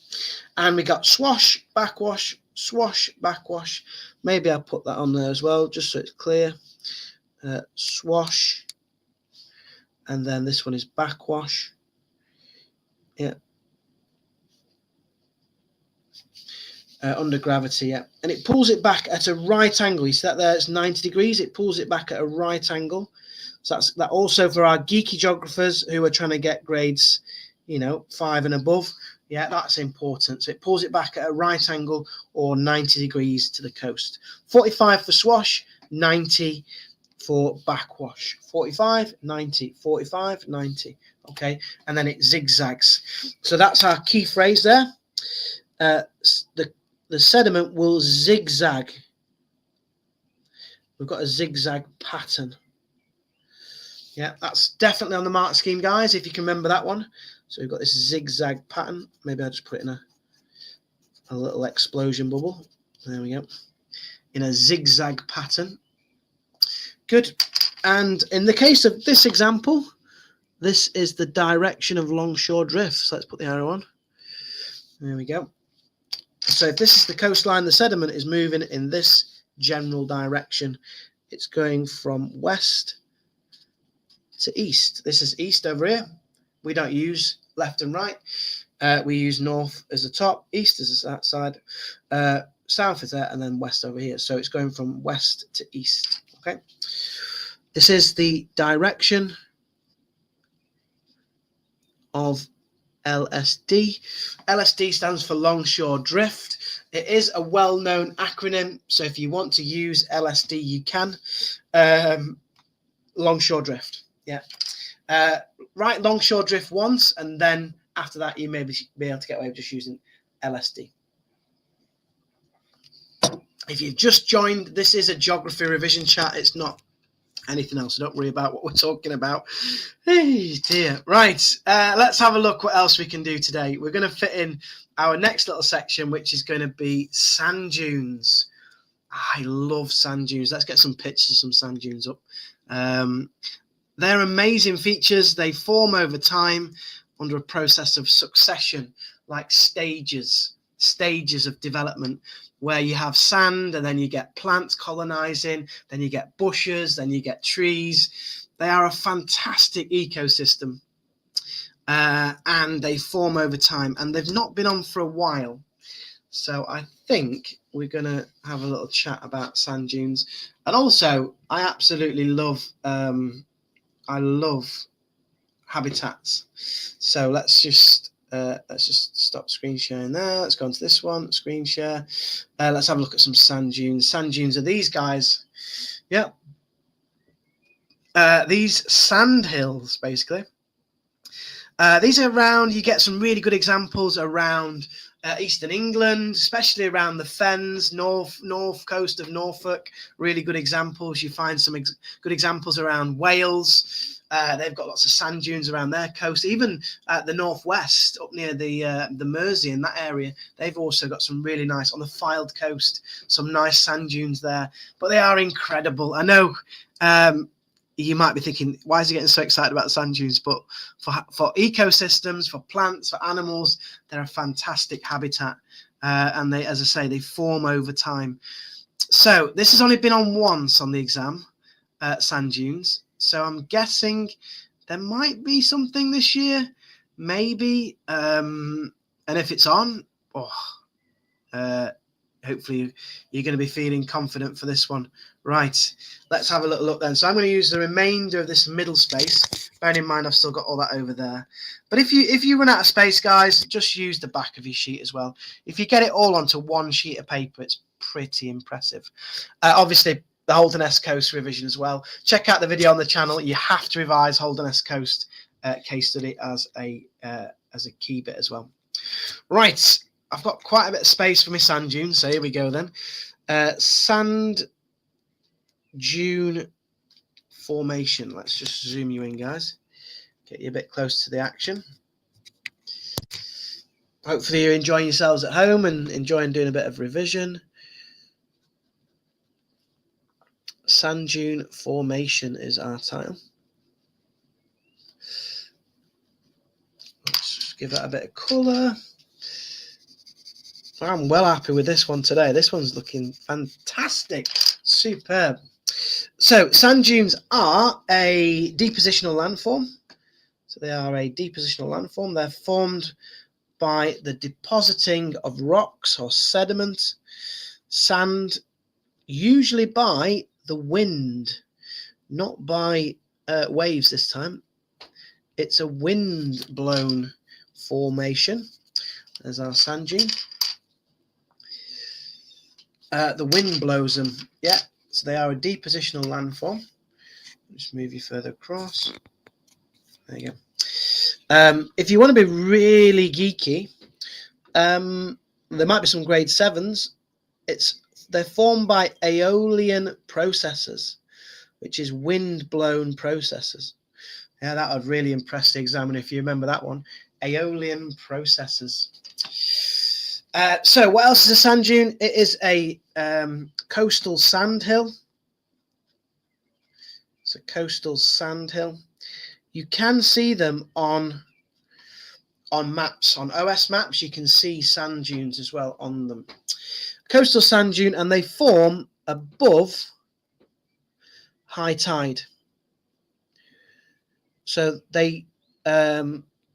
And we got swash, backwash, swash, backwash. Maybe I'll put that on there as well, just so it's clear. Swash. And then this one is backwash. Yeah. Under gravity, yeah. And it pulls it back at a right angle. You see that there? It's 90 degrees. It pulls it back at a right angle. So that's that also for our geeky geographers who are trying to get grades, 5 and above. Yeah, that's important. So it pulls it back at a right angle or 90 degrees to the coast. 45 for swash, 90 for backwash. 45, 90, 45, 90. Okay, and then it zigzags. So that's our key phrase there. The sediment will zigzag. We've got a zigzag pattern. Yeah, that's definitely on the mark scheme, guys, if you can remember that one. So we've got this zigzag pattern. Maybe I'll just put it in a little explosion bubble. There we go. In a zigzag pattern. Good. And in the case of this example, this is the direction of longshore drift. So let's put the arrow on. There we go. So if this is the coastline, the sediment is moving in this general direction. It's going from west to east. This is east over here. We don't use left and right. We use north as the top, east as that side, south is there, and then west over here. So it's going from west to east. Okay. This is the direction of LSD. LSD stands for longshore drift. It is a well-known acronym, so if you want to use LSD, you can. Longshore drift, yeah. Write longshore drift once, and then after that, you may be able to get away with just using LSD. If you've just joined, this is a geography revision chat. It's not anything else, so don't worry about what we're talking about. Hey dear. Right, let's have a look what else we can do today. We're going to fit in our next little section, which is going to be sand dunes. I love sand dunes. Let's get some pictures of some sand dunes up. They're amazing features. They form over time under a process of succession, like stages of development, where you have sand and then you get plants colonizing, then you get bushes, then you get trees. They are a fantastic ecosystem, and they form over time, and they've not been on for a while. So I think we're going to have a little chat about sand dunes. And also, I absolutely love habitats. So let's just stop screen sharing there. Let's go on to this one, screen share. Let's have a look at some sand dunes. Sand dunes are these guys. Yep. These sand hills, basically. These are around, you get some really good examples around eastern England, especially around the Fens, north coast of Norfolk. Really good examples. You find some good examples around Wales. They've got lots of sand dunes around their coast. Even the northwest, up near the Mersey in that area, they've also got some really nice, on the Fylde coast, some nice sand dunes there. But they are incredible. I know you might be thinking, why is he getting so excited about the sand dunes? But for ecosystems, for plants, for animals, they're a fantastic habitat. And they, as I say, they form over time. So this has only been on once on the exam, sand dunes. So I'm guessing there might be something this year, maybe. And if it's on, hopefully you're going to be feeling confident for this one. Right, let's have a little look then. So I'm going to use the remainder of this middle space. Bearing in mind I've still got all that over there. But if you run out of space, guys, just use the back of your sheet as well. If you get it all onto one sheet of paper, it's pretty impressive. Obviously, the Holderness Coast revision as well. Check out the video on the channel. You have to revise Holderness Coast case study as a key bit as well. Right, I've got quite a bit of space for my sand dunes, so here we go then. Sand dune formation. Let's just zoom you in, guys. Get you a bit close to the action. Hopefully you're enjoying yourselves at home and enjoying doing a bit of revision. Sand dune formation is our title. Let's just give that a bit of colour. I'm well happy with this one today. This one's looking fantastic. Superb. So sand dunes are a depositional landform. So they are a depositional landform. They're formed by the depositing of rocks or sediment, sand, usually by the wind, not by waves this time. It's a wind-blown formation. There's our sand dune. The wind blows them. Yeah, so they are a depositional landform. Just move you further across. There you go. If you want to be really geeky, there might be some grade 7s. They're formed by aeolian processes, which is wind-blown processes. Yeah, that would really impress the examiner if you remember that one. Aeolian processes. So what else is a sand dune? It is a coastal sandhill. It's a coastal sandhill. You can see them on maps, on OS maps. You can see sand dunes as well on them. Coastal sand dune, and they form above high tide. So they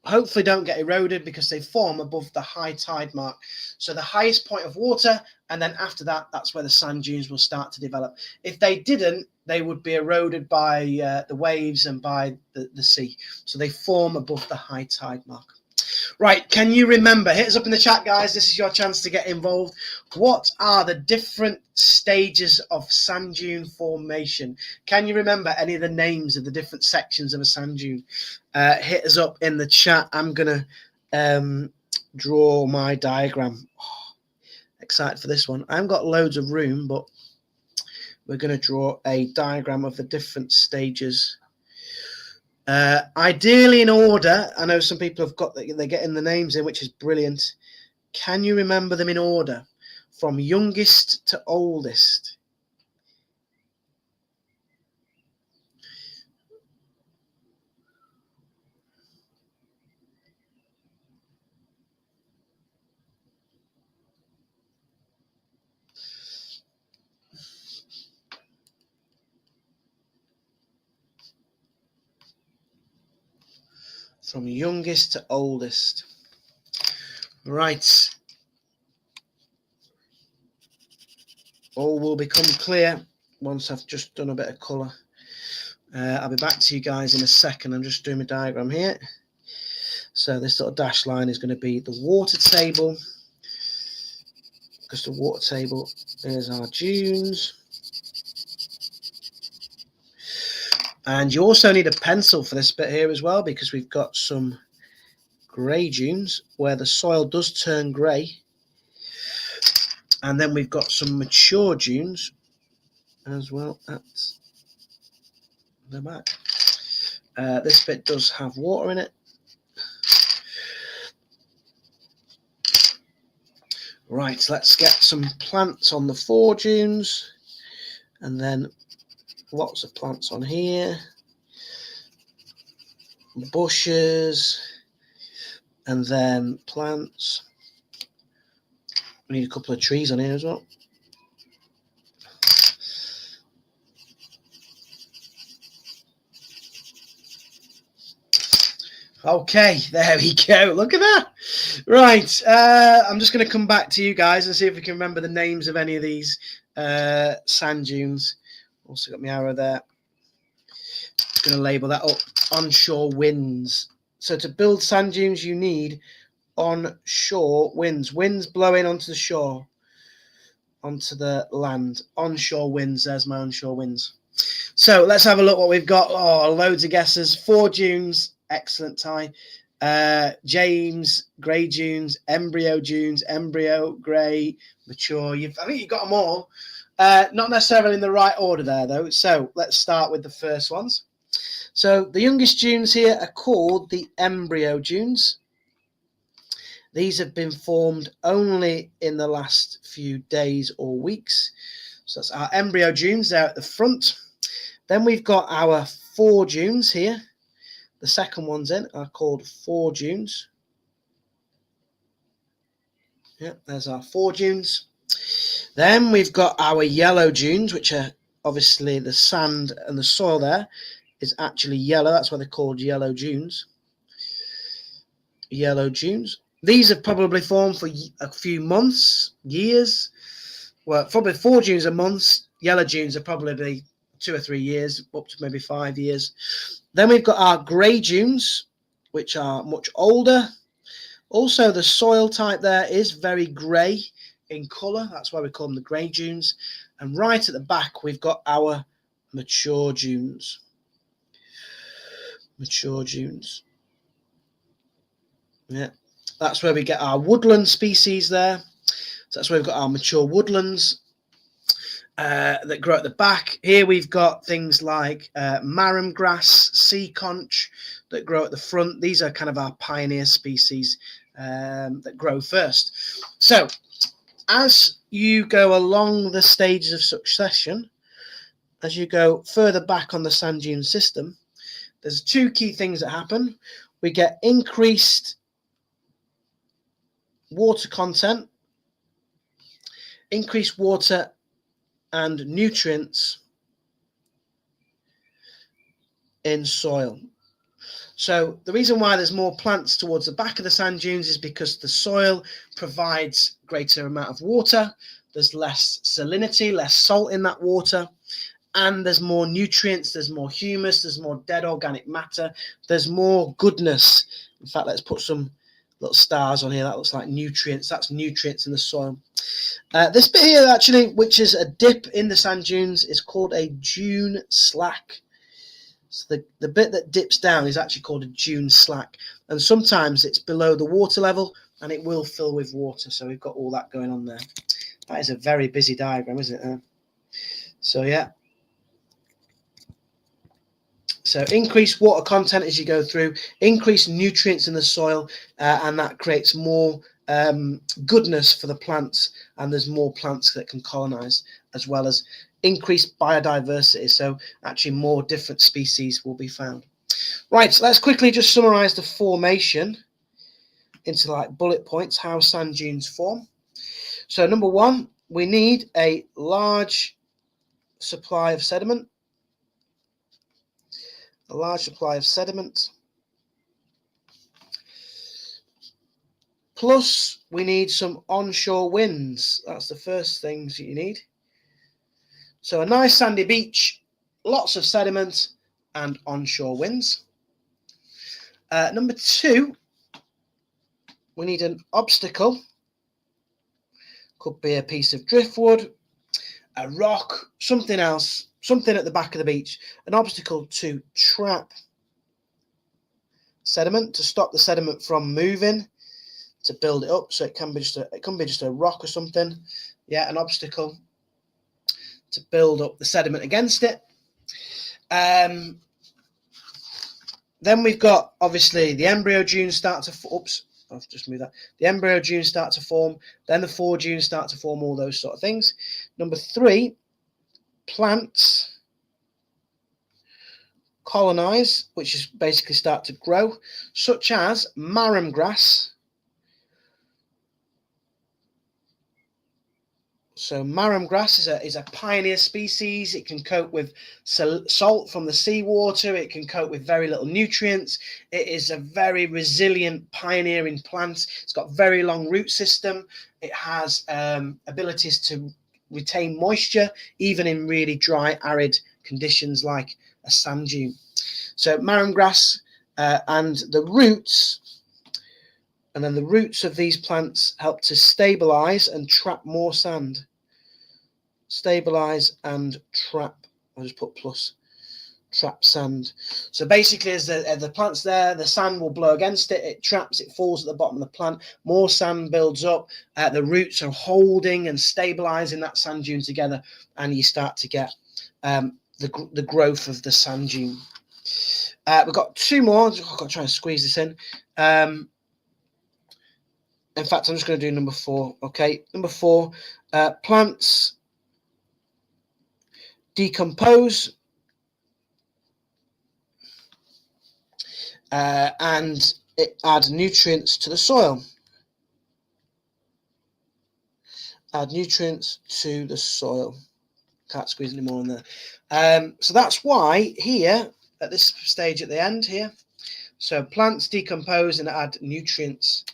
hopefully don't get eroded because they form above the high tide mark. So the highest point of water, and then after that, that's where the sand dunes will start to develop. If they didn't, they would be eroded by the waves and by the sea. So they form above the high tide mark. Right, can you remember? Hit us up in the chat, guys. This is your chance to get involved. What are the different stages of sand dune formation? Can you remember any of the names of the different sections of a sand dune? Hit us up in the chat. I'm going to draw my diagram. Oh, excited for this one. I haven't got loads of room, but we're going to draw a diagram of the different stages. Ideally in order. I know some people have got they're getting the names in, which is brilliant. Can you remember them in order from youngest to oldest? From youngest to oldest. Right. All will become clear once I've just done a bit of colour. I'll be back to you guys in a second. I'm just doing my diagram here. So this little dashed line is going to be the water table, because the water table is our dunes. And you also need a pencil for this bit here as well, because we've got some grey dunes where the soil does turn grey. And then we've got some mature dunes as well at the back. This bit does have water in it. Right, let's get some plants on the fore dunes, and then lots of plants on here, bushes, and then plants. We need a couple of trees on here as well. Okay, there we go. Look at that. Right, I'm just going to come back to you guys and see if we can remember the names of any of these sand dunes. Also got my arrow there. Going to label that up. Onshore winds. So to build sand dunes, you need onshore winds. Winds blowing onto the shore, onto the land. Onshore winds. There's my onshore winds. So let's have a look what we've got. Oh, loads of guesses. Fore dunes. Excellent, Ty. James, grey dunes, embryo, grey, mature. I think you've got them all. Not necessarily in the right order there, though. So let's start with the first ones. So the youngest dunes here are called the embryo dunes. These have been formed only in the last few days or weeks. So that's our embryo dunes there at the front. Then we've got our fore dunes here. The second ones in are called fore dunes. Yeah, there's our fore dunes. Then we've got our yellow dunes, which are obviously the sand and the soil there is actually yellow. That's why they're called yellow dunes. Yellow dunes. These have probably formed for a few months, years. Well, probably fore dunes are months. Yellow dunes are probably 2 or 3 years, up to maybe 5 years. Then we've got our grey dunes, which are much older. Also, the soil type there is very grey in colour. That's why we call them the grey dunes. And right at the back, we've got our mature dunes. Mature dunes. Yeah, that's where we get our woodland species there. So that's where we've got our mature woodlands that grow at the back. Here we've got things like marram grass, sea conch that grow at the front. These are kind of our pioneer species that grow first. So as you go along the stages of succession, as you go further back on the sand dune system, there's 2 key things that happen. We get increased water content, increased water and nutrients in soil. So the reason why there's more plants towards the back of the sand dunes is because the soil provides greater amount of water. There's less salinity, less salt in that water, and there's more nutrients, there's more humus, there's more dead organic matter, there's more goodness. In fact, let's put some little stars on here. That looks like nutrients. That's nutrients in the soil. This bit here, actually, which is a dip in the sand dunes, is called a dune slack. So the bit that dips down is actually called a dune slack. And sometimes it's below the water level and it will fill with water. So we've got all that going on there. That is a very busy diagram, isn't it? So, yeah. So increased water content as you go through, increased nutrients in the soil, and that creates more goodness for the plants, and there's more plants that can colonize, as well as increased biodiversity. So actually more different species will be found. Right, so let's quickly just summarize the formation into like bullet points, how sand dunes form. So number 1, we need a large supply of sediment. A large supply of sediment. Plus, we need some onshore winds. That's the first things that you need. So a nice sandy beach, lots of sediment, and onshore winds. Number 2, we need an obstacle. Could be a piece of driftwood, a rock, something else something at the back of the beach, an obstacle to trap sediment, to stop the sediment from moving, to build it up. So it can be just a rock or something. Yeah, an obstacle to build up the sediment against it. Then we've got, obviously, the embryo dunes start to, oops, I've just moved that. The embryo dunes start to form, then the foredunes start to form, all those sort of things. Number 3, plants colonize, which is basically start to grow, such as marram grass. So marram grass is a pioneer species. It can cope with salt from the seawater. It can cope with very little nutrients. It is a very resilient pioneering plant. It's got very long root system. It has abilities to retain moisture, even in really dry, arid conditions like a sand dune. So marram grass and the roots, and then the roots of these plants help to stabilize and trap more sand. Stabilize and trap. I'll just put plus. Trap sand. So basically, as the plant's there, the sand will blow against it. It traps. It falls at the bottom of the plant. More sand builds up. The roots are holding and stabilizing that sand dune together, and you start to get the growth of the sand dune. We've got 2 more. I've got to try and squeeze this in. In fact, I'm just going to do number 4. Okay, number 4. Plants decompose and it add nutrients to the soil. Add nutrients to the soil. Can't squeeze any more in there. So that's why here at this stage at the end here, so plants decompose and add nutrients,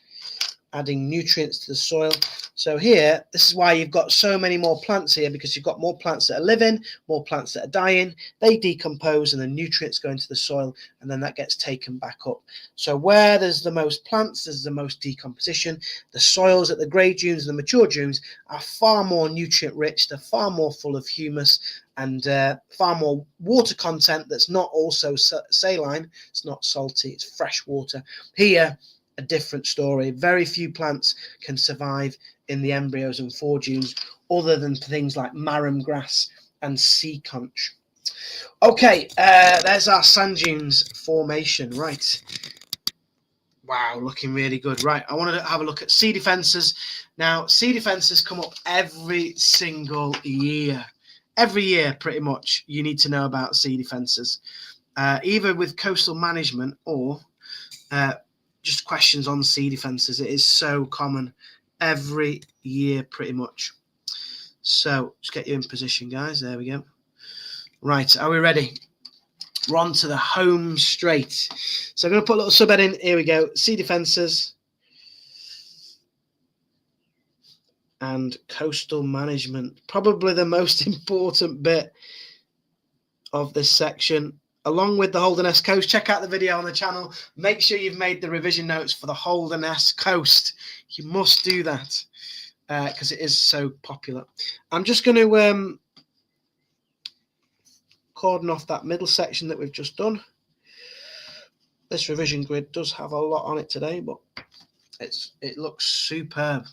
adding nutrients to the soil. So here, this is why you've got so many more plants here, because you've got more plants that are living, more plants that are dying. They decompose and the nutrients go into the soil, and then that gets taken back up. So where there's the most plants, there's the most decomposition. The soils at the grey dunes and the mature dunes are far more nutrient rich. They're far more full of humus and far more water content that's not also saline. It's not salty, it's fresh water. Here, a different story. Very few plants can survive in the embryos and foredunes other than things like marram grass and sea conch. Okay, there's our sand dunes formation. Right. Wow, looking really good. Right, I wanted to have a look at sea defences. Now, sea defences come up every single year. Every year, pretty much, you need to know about sea defences, either with coastal management or just questions on sea defences. It is so common every year, pretty much. So just get you in position, guys. There we go. Right, are we ready? We're on to the home straight. So I'm going to put a little subhead in. Here we go. Sea defences and coastal management. Probably the most important bit of this section, along with the Holderness Coast. Check out the video on the channel. Make sure you've made the revision notes for the Holderness Coast. You must do that because it is so popular. I'm just going to cordon off that middle section that we've just done. This revision grid does have a lot on it today, but it looks superb.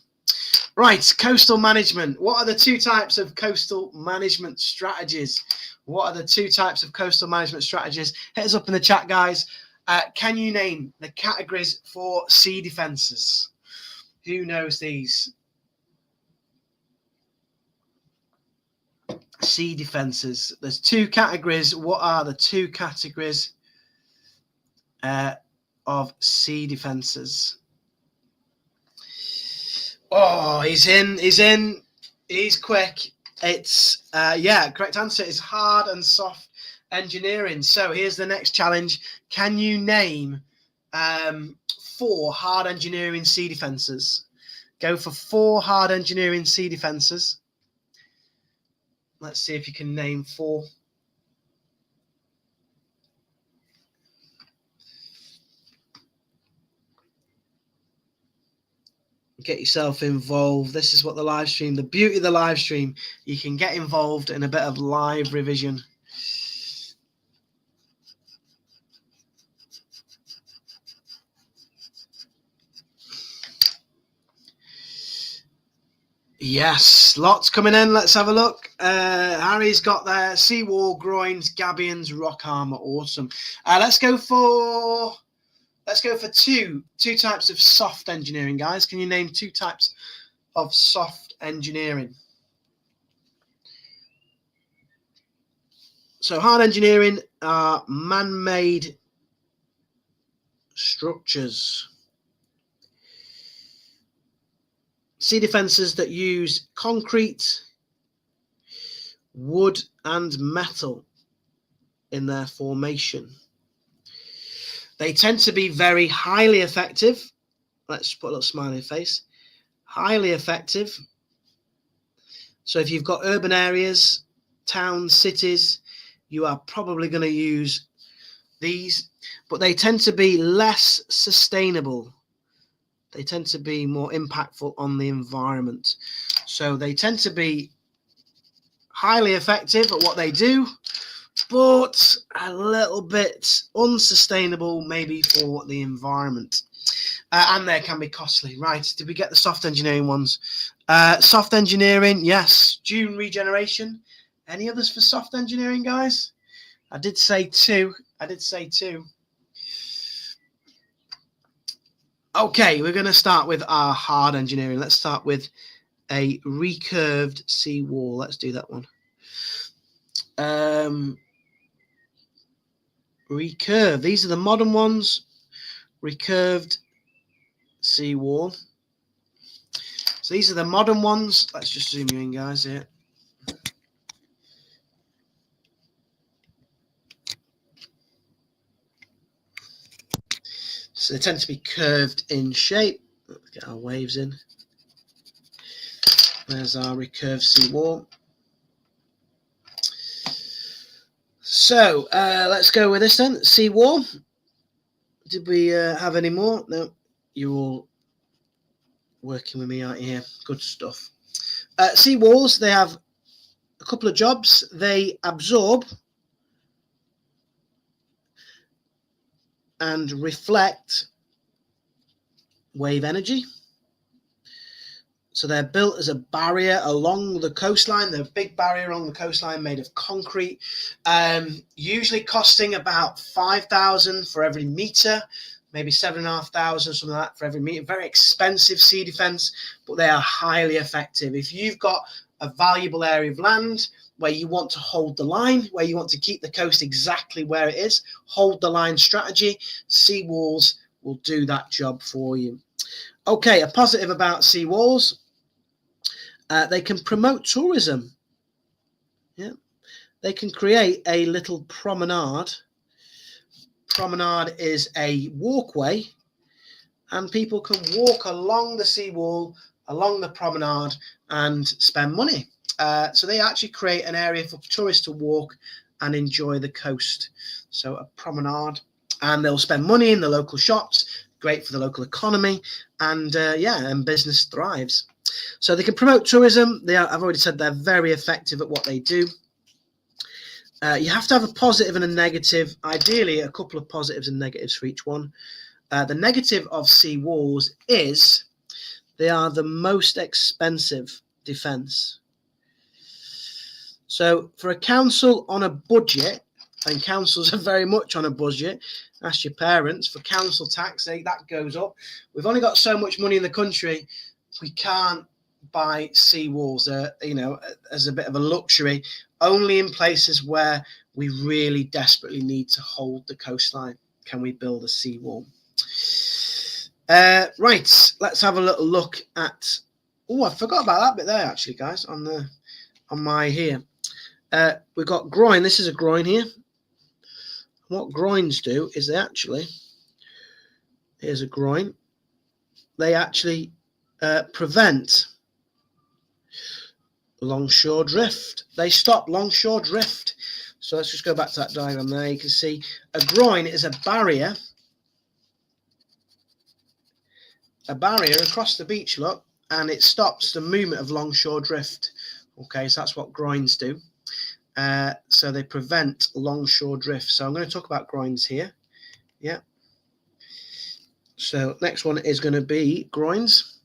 Right, coastal management. What are the 2 types of coastal management strategies? What are the 2 types of coastal management strategies? Hit us up in the chat, guys. Can you name the categories for sea defences? Who knows these? Sea defences. There's 2 categories. What are the 2 categories of sea defences? Oh, he's in. He's quick. It's, correct answer is hard and soft engineering. So here's the next challenge. Can you name 4 hard engineering sea defences? Go for 4 hard engineering sea defences. Let's see if you can name 4. get yourself involved. This is what the live stream, the beauty of the live stream, you can get involved in a bit of live revision. Yes, lots coming in. Let's have a look. Harry's got there. Seawall, groins, gabions, rock armor. Awesome. Let's go for two types of soft engineering, guys. Can you name two types of soft engineering? So hard engineering are man-made structures. Sea defences that use concrete, wood and metal in their formation. They tend to be very highly effective. Let's put a little smiley face. Highly effective. So if you've got urban areas, towns, cities, you are probably going to use these, but they tend to be less sustainable. They tend to be more impactful on the environment. So they tend to be highly effective at what they do, but a little bit unsustainable maybe for the environment. And they can be costly. Right, did we get the soft engineering ones? Soft engineering, yes. Dune regeneration. Any others for soft engineering, guys? I did say two. Okay, we're going to start with our hard engineering. Let's start with a recurved seawall. Let's do that one. Recurve. These are the modern ones. Recurved seawall. So these are the modern ones. Let's just zoom you in, guys, here. So they tend to be curved in shape. Let's get our waves in. There's our recurved seawall. So let's go with this then. Seawall. Did we have any more? No. You're all working with me, aren't you? Here? Good stuff. Seawalls, they have a couple of jobs. They absorb and reflect wave energy. So they're built as a barrier along the coastline. They're a big barrier along the coastline made of concrete, usually costing about 5,000 for every meter, maybe 7,500, something like that for every meter. Very expensive sea defense, but they are highly effective. If you've got a valuable area of land where you want to hold the line, where you want to keep the coast exactly where it is, hold the line strategy, seawalls will do that job for you. Okay, a positive about seawalls. They can promote tourism. Yeah, they can create a little promenade. Promenade is a walkway, and people can walk along the seawall, along the promenade, and spend money. So they actually create an area for tourists to walk and enjoy the coast. So a promenade, and they'll spend money in the local shops. Great for the local economy, and and business thrives. So they can promote tourism. I've already said they're very effective at what they do. You have to have a positive and a negative, ideally a couple of positives and negatives for each one. The negative of sea walls is they are the most expensive defence. So for a council on a budget, and councils are very much on a budget, ask your parents for council tax, that goes up. We've only got so much money in the country, we can't buy sea walls, as a bit of a luxury. Only in places where we really desperately need to hold the coastline can we build a seawall. Right, let's have a little look at. Oh, I forgot about that bit there, actually, guys. On my here, we've got groin. This is a groin here. What groins do is here's a groin. They actually prevent longshore drift. They stop longshore drift. So let's just go back to that diagram there. You can see a groin is a barrier a barrier across the beach, look, and it stops the movement of longshore drift. Okay, so that's what groins do. So they prevent longshore drift. So I'm going to talk about groins here. Yeah. So next one is going to be groins.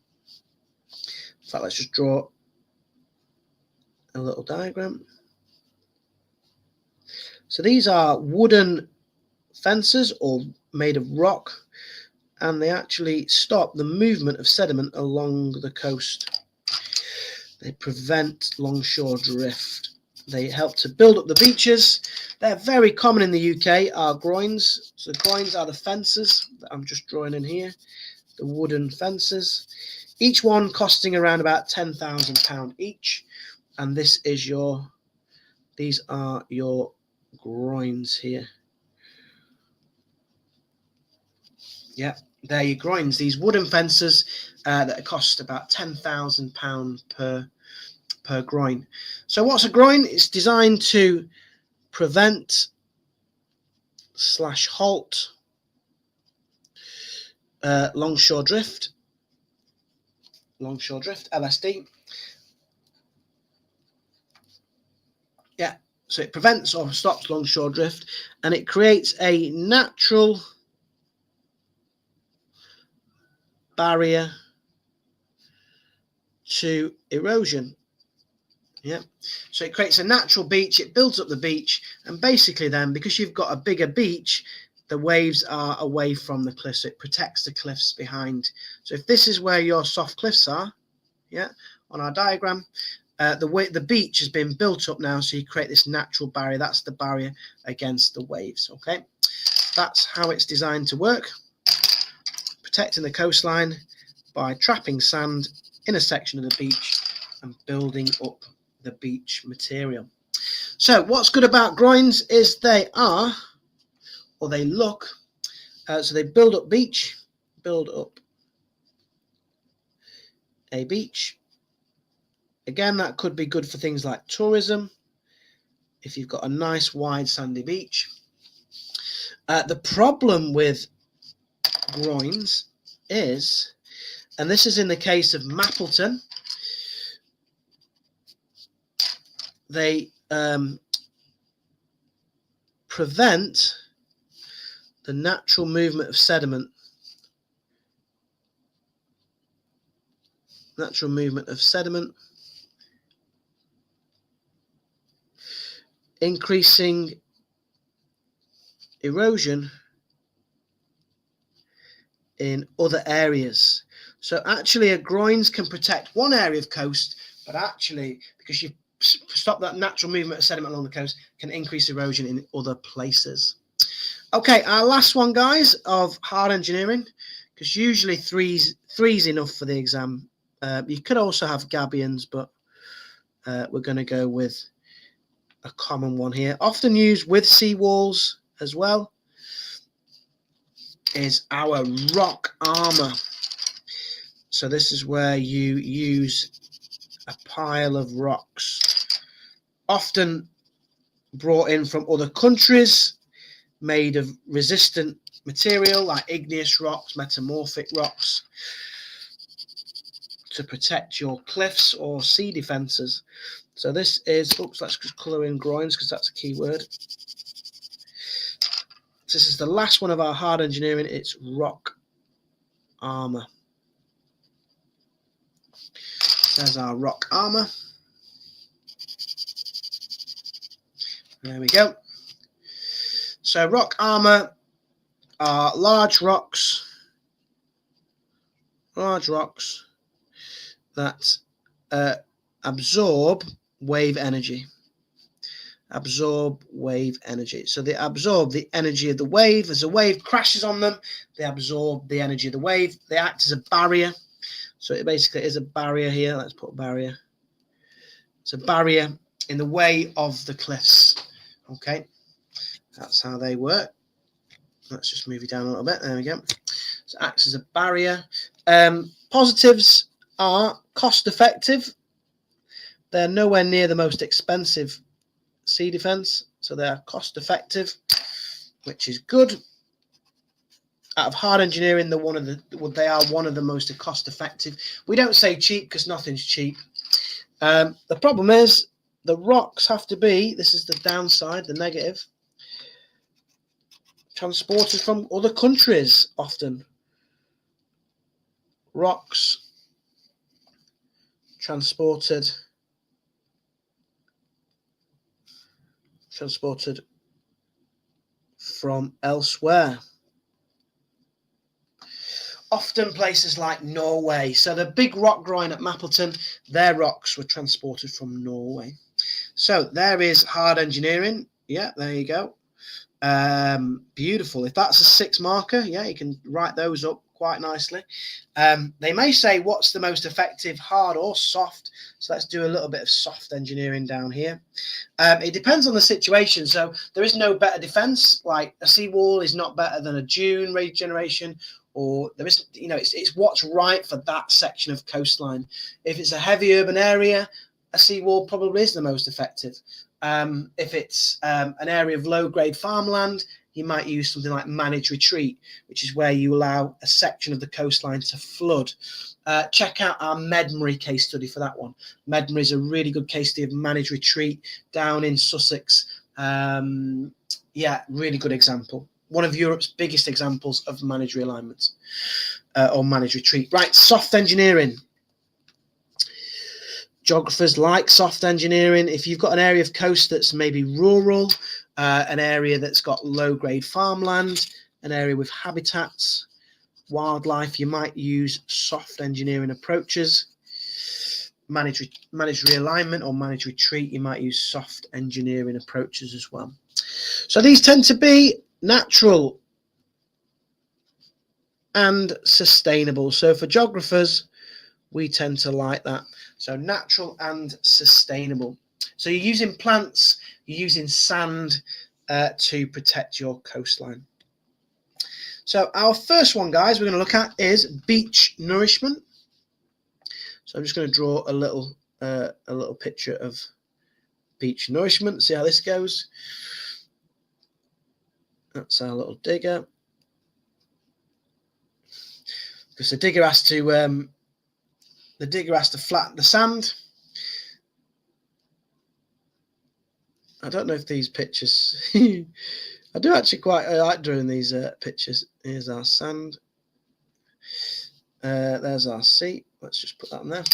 In fact, let's just draw a little diagram. So these are wooden fences or made of rock, and they actually stop the movement of sediment along the coast. They prevent longshore drift. They help to build up the beaches. They're very common in the UK, are groins. So groins are the fences that I'm just drawing in here, the wooden fences. Each one costing around about £10,000 each. And this is these are your groins here. Yeah, they're your groins. These wooden fences that cost about £10,000 per groin. So what's a groin? It's designed to prevent / halt longshore drift, LSD. Yeah, so it prevents or stops longshore drift, and it creates a natural barrier to erosion. Yeah, so it creates a natural beach, it builds up the beach, and basically then, because you've got a bigger beach, the waves are away from the cliffs, so it protects the cliffs behind. So if this is where your soft cliffs are, yeah, on our diagram, the beach has been built up now, so you create this natural barrier. That's the barrier against the waves. Okay, that's how it's designed to work, protecting the coastline by trapping sand in a section of the beach and building up the beach material. So what's good about groins is they look, so they build up a beach. Again, that could be good for things like tourism, if you've got a nice wide sandy beach. The problem with groins is, and this is in the case of Mappleton, they prevent the natural movement of sediment. Increasing erosion in other areas. So actually a groins can protect one area of coast, but actually, because you stop that natural movement of sediment along the coast, can increase erosion in other places. Okay, our last one, guys, of hard engineering, because usually three's enough for the exam. You could also have gabions, but we're going to go with a common one here, often used with seawalls as well, is our rock armor. So this is where you use a pile of rocks, often brought in from other countries, made of resistant material like igneous rocks, metamorphic rocks, to protect your cliffs or sea defences. So this is, let's just colour in groins because that's a key word. This is the last one of our hard engineering. It's rock armour. There's our rock armour. There we go. So rock armour are large rocks that absorb wave energy. So they absorb the energy of the wave. As a wave crashes on them, they absorb the energy of the wave. They act as a barrier. So it basically is a barrier here. Let's put barrier. It's a barrier in the way of the cliffs. Okay, that's how they work. Let's just move it down a little bit. There we go. So it acts as a barrier. Positives are cost effective. They're nowhere near the most expensive sea defense, so they are cost effective, which is good. Out of hard engineering, they are one of the most cost effective. We don't say cheap because nothing's cheap. The problem is the rocks have to be, this is the downside, the negative, transported from other countries often. Rocks transported from elsewhere. Often places like Norway. So the big rock groin at Mappleton, their rocks were transported from Norway. So there is hard engineering. Yeah, there you go. Beautiful. If that's a 6 marker, yeah, you can write those up quite nicely. They may say what's the most effective, hard or soft. So let's do a little bit of soft engineering down here. It depends on the situation. So there is no better defense. Like a seawall is not better than a dune regeneration, or there is, it's what's right for that section of coastline. If it's a heavy urban area, a seawall probably is the most effective. If it's an area of low-grade farmland, you might use something like managed retreat, which is where you allow a section of the coastline to flood. Check out our Medmary case study for that one. Medmary is a really good case study of managed retreat down in Sussex. Yeah, really good example. One of Europe's biggest examples of managed realignments or managed retreat. Right, soft engineering. Geographers like soft engineering. If you've got an area of coast that's maybe rural, an area that's got low-grade farmland, an area with habitats, wildlife, you might use soft engineering approaches. Managed realignment or managed retreat, you might use soft engineering approaches as well. So these tend to be natural and sustainable. So for geographers, we tend to like that. So natural and sustainable. So you're using plants, you're using sand to protect your coastline. So our first one, guys, we're going to look at is beach nourishment. So I'm just going to draw a little picture of beach nourishment. See how this goes. That's our little digger. Because the digger has to flatten the sand. I don't know if these pictures. I do actually quite like drawing these pictures. Here's our sand. There's our sea. Let's just put that in there.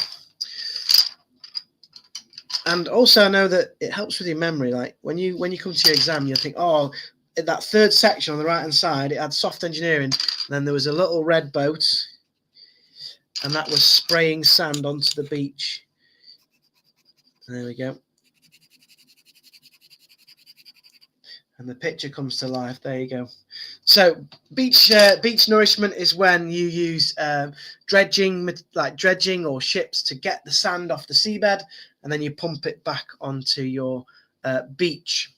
And also I know that it helps with your memory. Like when you come to your exam, you think, oh, in that third section on the right hand side, it had soft engineering. And then there was a little red boat, and that was spraying sand onto the beach. There we go. And the picture comes to life. There you go. So beach nourishment is when you use dredging or ships to get the sand off the seabed, and then you pump it back onto your beach.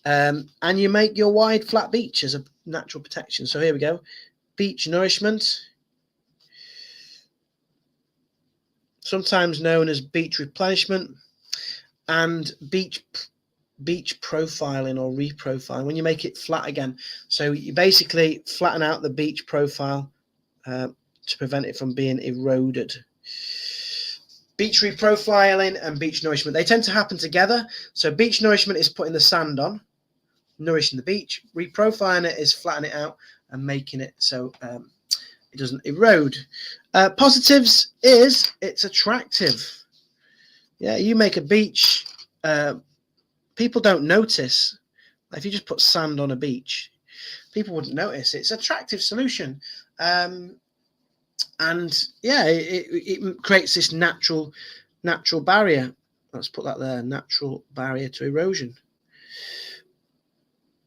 And you make your wide flat beach as a natural protection. So here we go. Beach nourishment, sometimes known as beach replenishment, and beach profiling or reprofiling, when you make it flat again. So you basically flatten out the beach profile to prevent it from being eroded. Beach reprofiling and beach nourishment, they tend to happen together. So beach nourishment is putting the sand on, nourishing the beach. Reprofiling it is flattening it out and making it so it doesn't erode. Positives is it's attractive. Yeah, you make a beach, people don't notice. If you just put sand on a beach, people wouldn't notice. It's an attractive solution. And yeah, it creates this natural barrier. Let's put that there, natural barrier to erosion.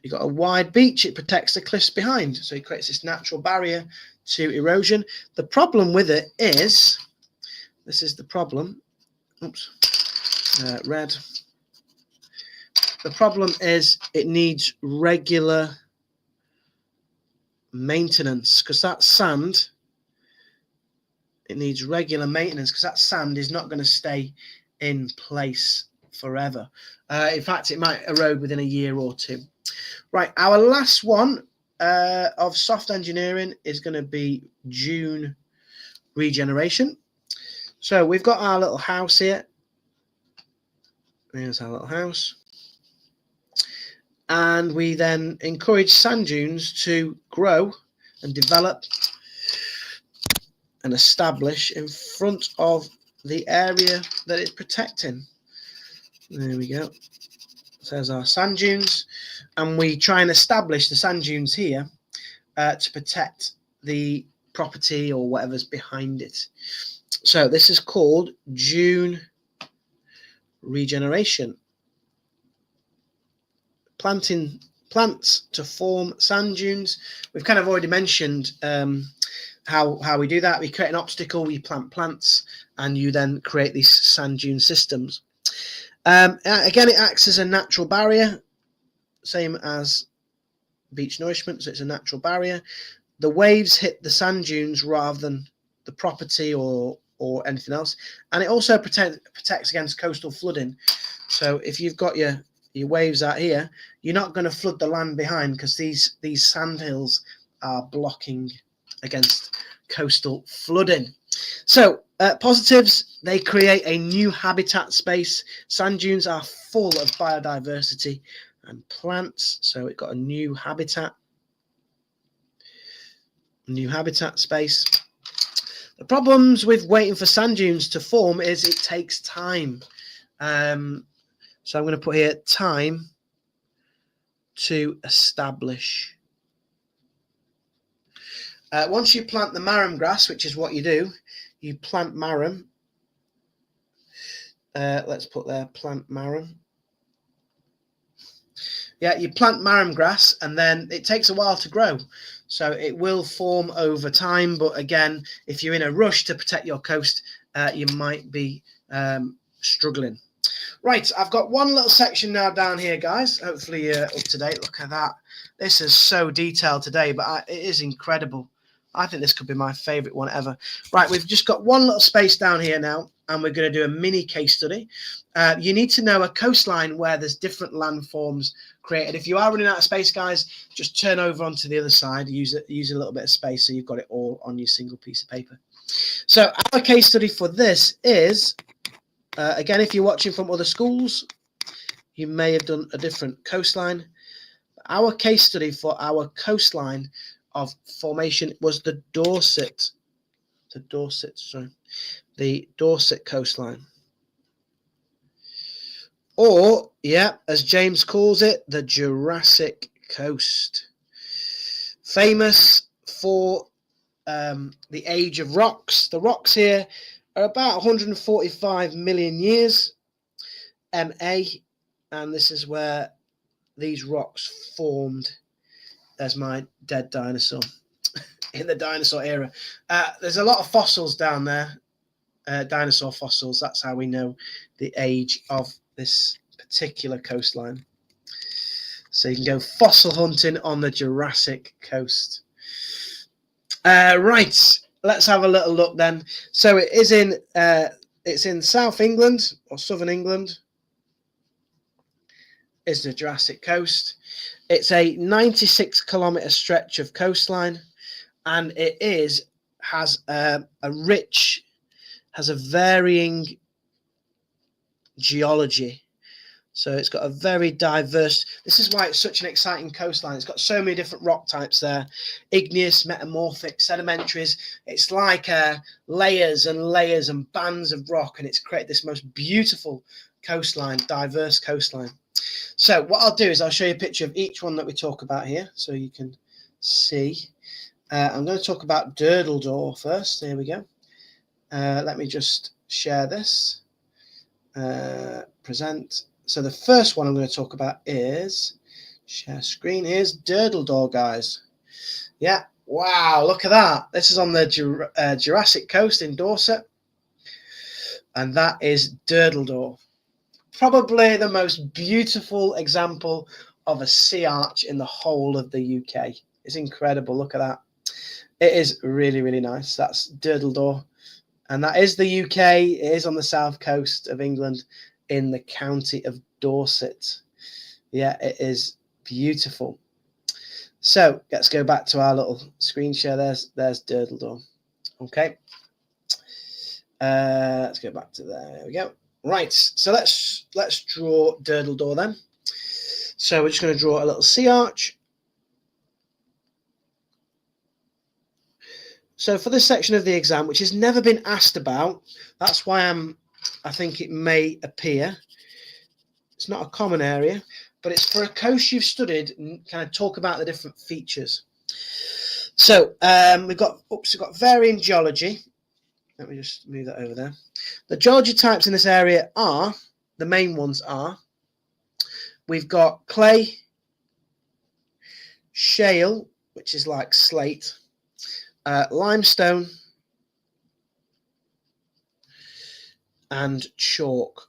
You've got a wide beach, it protects the cliffs behind. So it creates this natural barrier to erosion. The problem with it is, this is the problem. Oops, red. The problem is it needs regular maintenance because that sand, it needs regular maintenance because that sand is not going to stay in place forever. In fact, it might erode within a year or two. Right, our last one of soft engineering is going to be dune regeneration. So we've got our little house here. There's our little house. And we then encourage sand dunes to grow and develop and establish in front of the area that it's protecting. There we go. So there's our sand dunes. And we try and establish the sand dunes here to protect the property or whatever's behind it. So this is called dune regeneration. Planting plants to form sand dunes. We've kind of already mentioned how we do that. We create an obstacle, we plant plants, and you then create these sand dune systems. Again, it acts as a natural barrier, same as beach nourishment, so it's a natural barrier. The waves hit the sand dunes rather than the property or anything else, and it also protects against coastal flooding. So if you've got your waves out here, you're not going to flood the land behind because these sand hills are blocking against coastal flooding. So positives, they create a new habitat space. Sand dunes are full of biodiversity and plants, so it got a new habitat space. The problems with waiting for sand dunes to form is it takes time. So I'm going to put here time to establish. Once you plant the marram grass, which is what you do, you plant marram. Let's put there, plant marram. Yeah, you plant marram grass, and then it takes a while to grow. So it will form over time. But again, if you're in a rush to protect your coast, you might be struggling. Right, I've got one little section now down here, guys. Hopefully you're up to date. Look at that. This is so detailed today, but it is incredible. I think this could be my favourite one ever. Right, we've just got one little space down here now, and we're going to do a mini case study. You need to know a coastline where there's different landforms created. If you are running out of space, guys, just turn over onto the other side. Use a little bit of space so you've got it all on your single piece of paper. So our case study for this is, again, if you're watching from other schools, you may have done a different coastline. Our case study for our coastline of formation was the Dorset coastline. Or, yeah, as James calls it, the Jurassic Coast. Famous for the age of rocks. The rocks here are about 145 million years MA, and this is where these rocks formed. There's my dead dinosaur in the dinosaur era. There's a lot of fossils down there, dinosaur fossils. That's how we know the age of this particular coastline. So you can go fossil hunting on the Jurassic Coast. Right, let's have a little look then. So it is it's in South England or Southern England. Is the Jurassic Coast. It's a 96-kilometer stretch of coastline, and it has a varying geology. So it's got a very diverse. This is why it's such an exciting coastline. It's got so many different rock types there: igneous, metamorphic, sedimentaries. It's like layers and layers and bands of rock, and it's created this most beautiful coastline, diverse coastline. So what I'll do is I'll show you a picture of each one that we talk about here, so you can see. I'm going to talk about Durdledore first. Here we go. Let me just share this. Present. So the first one I'm going to talk about is share screen. Here's Durdledore, guys. Yeah. Wow. Look at that. This is on the Jurassic Coast in Dorset, and that is Durdledore. Probably the most beautiful example of a sea arch in the whole of the UK. It's incredible. Look at that. It is really, really nice. That's Durdledore. And that is the UK. It is on the south coast of England in the county of Dorset. Yeah, it is beautiful. So let's go back to our little screen share. There's Durdledore. Okay. Let's go back to there. There we go. Right. So let's draw Durdledore then. So we're just going to draw a little sea arch. So for this section of the exam, which has never been asked about, that's why I think it may appear. It's not a common area, but it's for a coast you've studied and kind of talk about the different features. So we've got varying geology. Let me just move that over there. The geology types in this area are, the main ones are, we've got clay, shale, which is like slate, limestone, and chalk.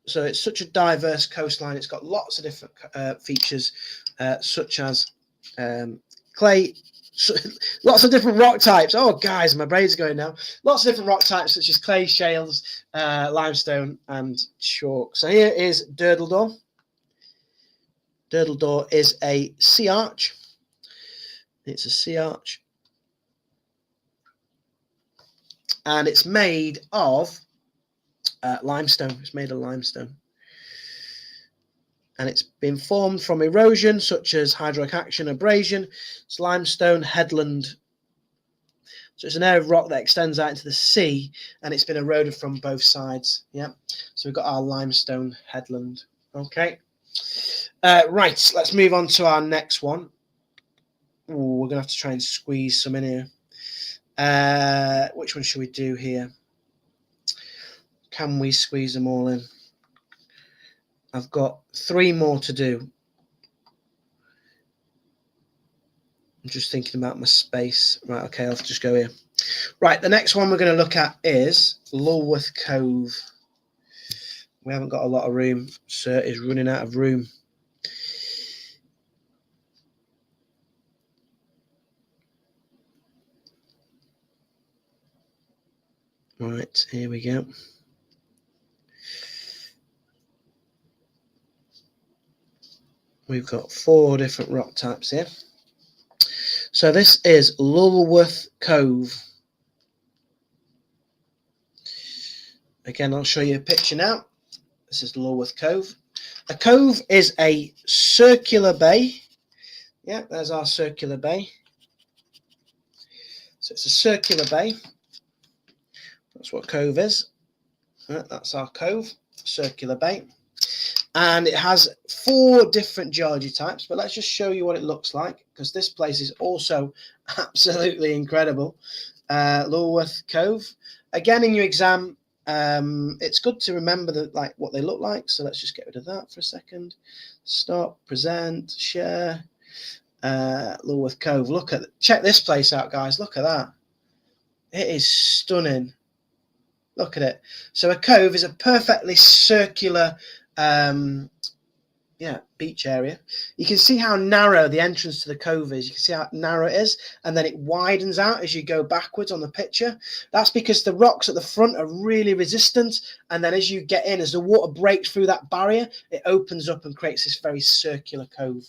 So it's such a diverse coastline. It's got lots of different features, such as clay, lots of different rock types. Oh, guys, my brain's going now. Lots of different rock types, such as clay, shales, limestone, and chalk. So here is Durdledore. Durdledore is a sea arch. It's a sea arch. And it's made of limestone. It's made of limestone. And it's been formed from erosion, such as hydraulic action, abrasion. It's limestone headland. So it's an area of rock that extends out into the sea, and it's been eroded from both sides. Yeah. So we've got our limestone headland. Okay. Right. Let's move on to our next one. Ooh, we're going to have to try and squeeze some in here. Which one should we do here? Can we squeeze them all in? I've got 3 more to do. I'm just thinking about my space. Right, okay, I'll just go here. Right, the next one we're going to look at is Lulworth Cove. We haven't got a lot of room. Sir is running out of room. Right, here we go. We've got 4 different rock types here. So this is Lulworth Cove. Again, I'll show you a picture now. This is Lulworth Cove. A cove is a circular bay. Yeah, there's our circular bay. So it's a circular bay. That's what cove is. That's our cove, circular bay. And it has 4 different geology types, but let's just show you what it looks like, because this place is also absolutely incredible. Lulworth Cove. Again, in your exam, it's good to remember what they look like. So let's just get rid of that for a second. Stop, present, share. Lulworth Cove. Check this place out, guys. Look at that. It is stunning. Look at it. So a cove is a perfectly circular beach area. You can see how narrow the entrance to the cove is. You can see how narrow it is, and then it widens out as you go backwards on the picture. That's because the rocks at the front are really resistant, and then as you get in, as the water breaks through that barrier, it opens up and creates this very circular cove.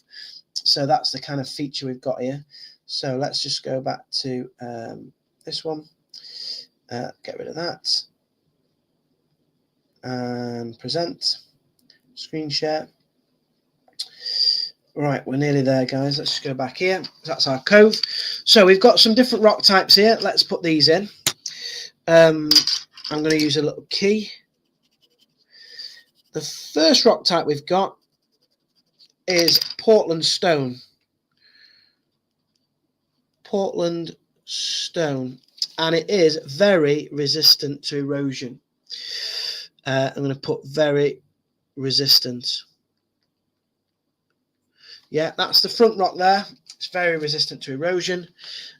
So that's the kind of feature we've got here. So let's just go back to this one. Get rid of that. And present. Screen share. Right, we're nearly there, guys. Let's just go back here. That's our cove. So we've got some different rock types here. Let's put these in. I'm going to use a little key. The first rock type we've got is Portland stone. Portland stone. And it is very resistant to erosion. I'm going to put very resistant. Yeah, that's the front rock there. It's very resistant to erosion,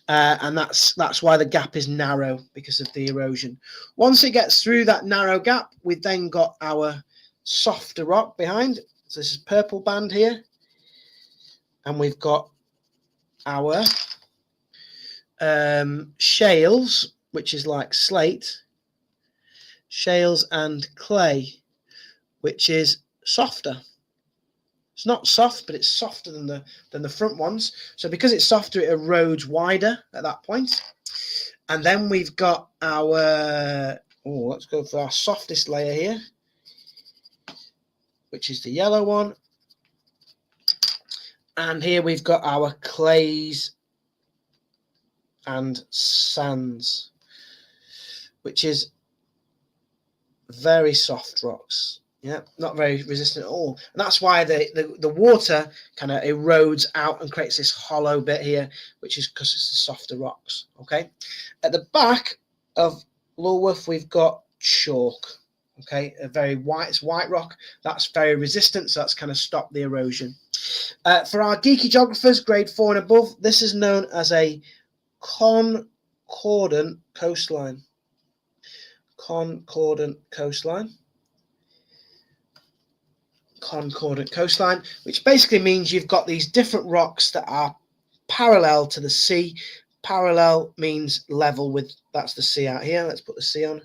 and that's why the gap is narrow, because of the erosion. Once it gets through that narrow gap, we've then got our softer rock behind. So this is purple band here, and we've got our shales, which is like slate, shales and clay, which is softer It's not soft, but it's softer than the front ones. So because it's softer, it erodes wider at that point. And then we've got our, let's go for our softest layer here, which is the yellow one. And here we've got our clays and sands, which is very soft rocks. Yeah, not very resistant at all. And that's why the water kind of erodes out and creates this hollow bit here, which is because it's the softer rocks. Okay. At the back of Lulworth, we've got chalk. Okay, a very white, it's white rock. That's very resistant, so that's kind of stopped the erosion. For our geeky geographers, grade 4 and above, this is known as a concordant coastline. Concordant coastline, which basically means you've got these different rocks that are parallel to the sea. Parallel means level with, that's the sea out here. Let's put the sea on.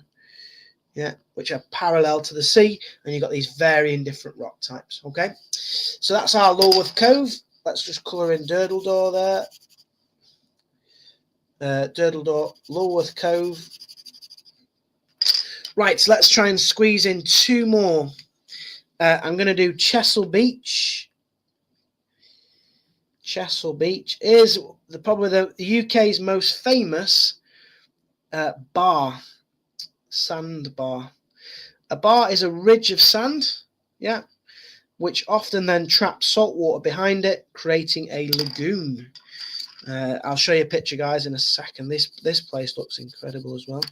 Yeah, which are parallel to the sea, and you've got these varying different rock types. Okay, so that's our Lulworth Cove. Let's just colour in Durdledore there. Durdledore, Lulworth Cove. Right, so let's try and squeeze in two more. I'm going to do Chesil Beach. Chesil Beach is probably the UK's most famous bar, sand bar. A bar is a ridge of sand, yeah, which often then traps salt water behind it, creating a lagoon. I'll show you a picture, guys, in a second. This place looks incredible as well.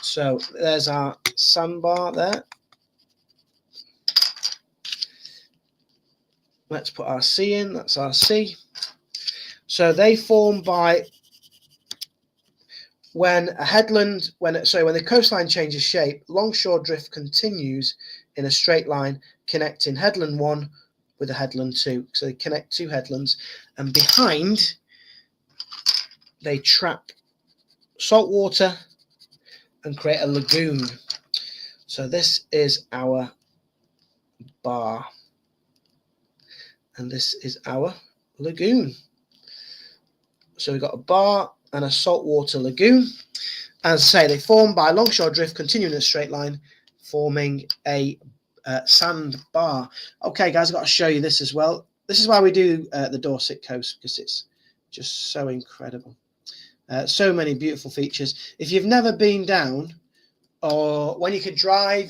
So there's our sandbar there. Let's put our sea in. That's our sea. So they form by when a headland, when the coastline changes shape, longshore drift continues in a straight line, connecting headland 1 with a headland 2. So they connect two headlands, and behind they trap salt water and create a lagoon. So this is our bar, and this is our lagoon. So we've got a bar and a saltwater lagoon. As I say, they form by longshore drift continuing in a straight line, forming a sand bar. Okay, guys, I've got to show you this as well. This is why we do the Dorset coast, because it's just so incredible. So many beautiful features. If you've never been down, or when you can drive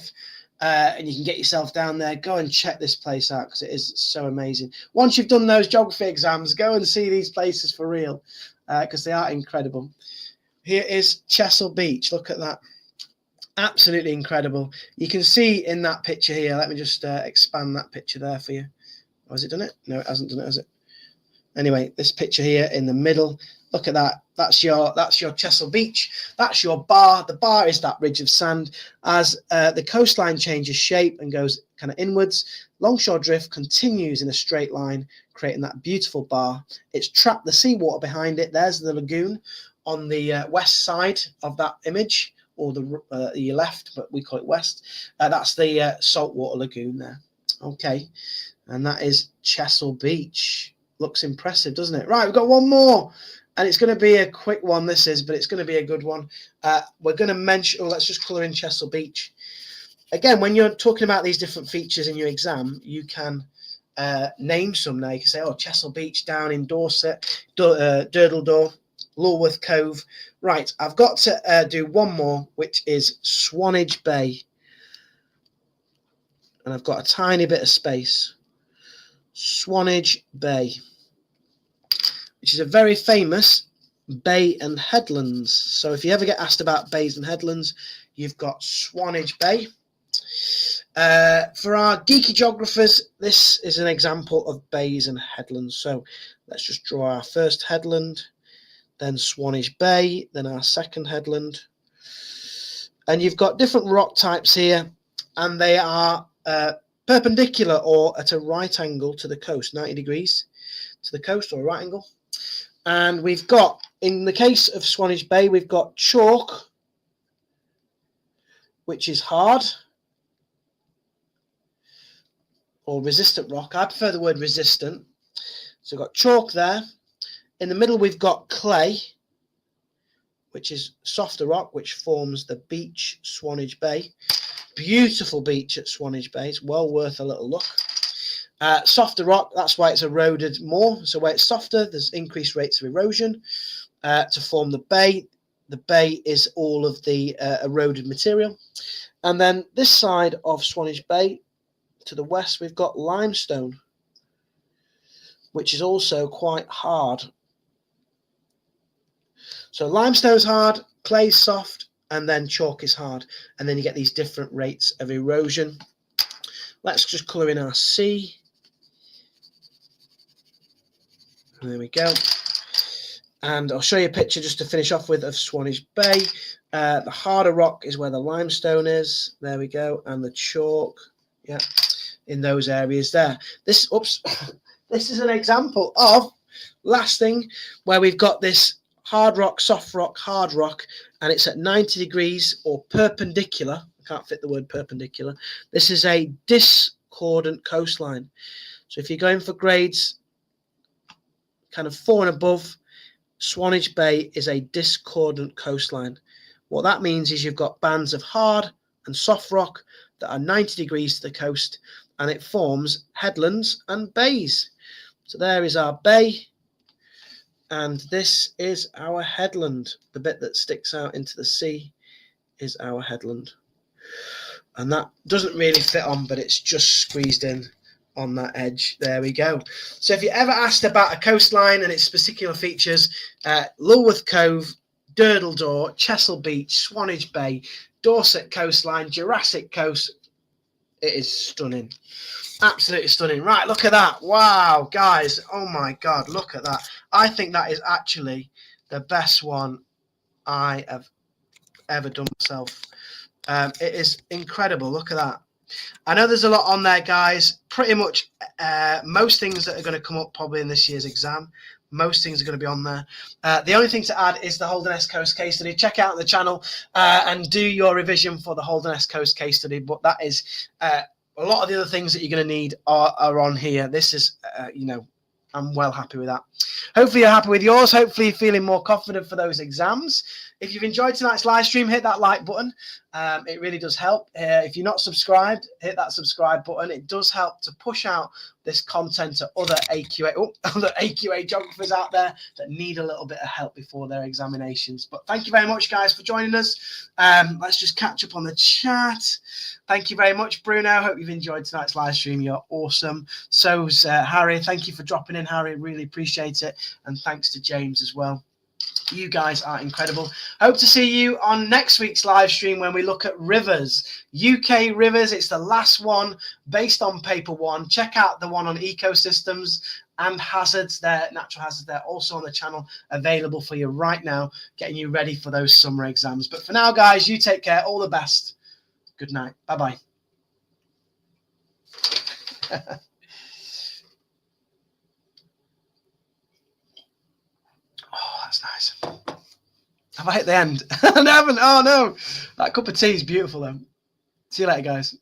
and you can get yourself down there, go and check this place out, because it is so amazing. Once you've done those geography exams, go and see these places for real, because they are incredible. Here is Chesil Beach. Look at that. Absolutely incredible. You can see in that picture here, let me just expand that picture there for you. Oh, has it done it? No, it hasn't done it, has it? Anyway, this picture here in the middle, look at that. That's your Chesil Beach. That's your bar. The bar is that ridge of sand. As the coastline changes shape and goes kind of inwards, longshore drift continues in a straight line, creating that beautiful bar. It's trapped the seawater behind it. There's the lagoon on the west side of that image, or the left, but we call it west. That's the saltwater lagoon there. Okay, and that is Chesil Beach. Looks impressive, doesn't it? Right, we've got one more, and it's going to be a quick one, this is, but it's going to be a good one. We're going to mention, let's just colour in Chesil Beach. Again, when you're talking about these different features in your exam, you can name some now. You can say, oh, Chesil Beach down in Dorset, Durdledore, Lulworth Cove. Right, I've got to do one more, which is Swanage Bay. And I've got a tiny bit of space. Swanage Bay, which is a very famous bay and headlands. So if you ever get asked about bays and headlands, you've got Swanage Bay. For our geeky geographers, this is an example of bays and headlands. So let's just draw our first headland, then Swanage Bay, then our second headland. And you've got different rock types here, and they are perpendicular or at a right angle to the coast, 90 degrees to the coast, or a right angle. And we've got, in the case of Swanage Bay, we've got chalk, which is hard. or resistant rock. I prefer the word resistant. So we've got chalk there. In the middle, we've got clay, which is softer rock, which forms the beach, Swanage Bay. Beautiful beach at Swanage Bay. It's well worth a little look. Softer rock, that's why it's eroded more. So where it's softer, there's increased rates of erosion to form the bay. The bay is all of the eroded material. And then this side of Swanage Bay, to the west, we've got limestone, which is also quite hard. So limestone's hard, clay's soft, and then chalk is hard. And then you get these different rates of erosion. Let's just colour in our sea. There we go. And I'll show you a picture just to finish off with of Swanage Bay. The harder rock is where the limestone is. There we go. And the chalk, yeah, in those areas there. This is an example of, last thing, where we've got this hard rock, soft rock, hard rock, and it's at 90 degrees or perpendicular. I can't fit the word perpendicular. This is a discordant coastline. So if you're going for grades kind of 4 and above, Swanage Bay is a discordant coastline. What that means is you've got bands of hard and soft rock that are 90 degrees to the coast, and it forms headlands and bays. So there is our bay, and this is our headland. The bit that sticks out into the sea is our headland. And that doesn't really fit on, but it's just squeezed in on that edge. There we go. So if you're ever asked about a coastline and its particular features, Lulworth Cove, Durdledore, Chesil Beach, Swanage Bay, Dorset coastline, Jurassic Coast, it is stunning. Absolutely stunning. Right, look at that. Wow, guys. Oh my God, look at that. I think that is actually the best one I have ever done myself. It is incredible. Look at that. I know there's a lot on there, guys. Pretty much most things that are going to come up probably in this year's exam. Most things are going to be on there. The only thing to add is the Holderness Coast case study. Check out the channel and do your revision for the Holderness Coast case study. But that is a lot of the other things that you're going to need are on here. This is, I'm well happy with that. Hopefully you're happy with yours. Hopefully you're feeling more confident for those exams. If you've enjoyed tonight's live stream, hit that like button. It really does help. If you're not subscribed, hit that subscribe button. It does help to push out this content to other AQA geographers out there that need a little bit of help before their examinations. But thank you very much, guys, for joining us. Let's just catch up on the chat. Thank you very much, Bruno. Hope you've enjoyed tonight's live stream. You're awesome. So's Harry. Thank you for dropping in, Harry. Really appreciate it. And thanks to James as well. You guys are incredible. Hope to see you on next week's live stream when we look at rivers, UK rivers. It's the last one based on paper 1. Check out the one on ecosystems and hazards. There, natural hazards. They're also on the channel, available for you right now, getting you ready for those summer exams. But for now, guys, you take care. All the best. Good night. Bye-bye. That's nice. Have I hit the end? I haven't. Oh no, that cup of tea is beautiful though. See you later, guys.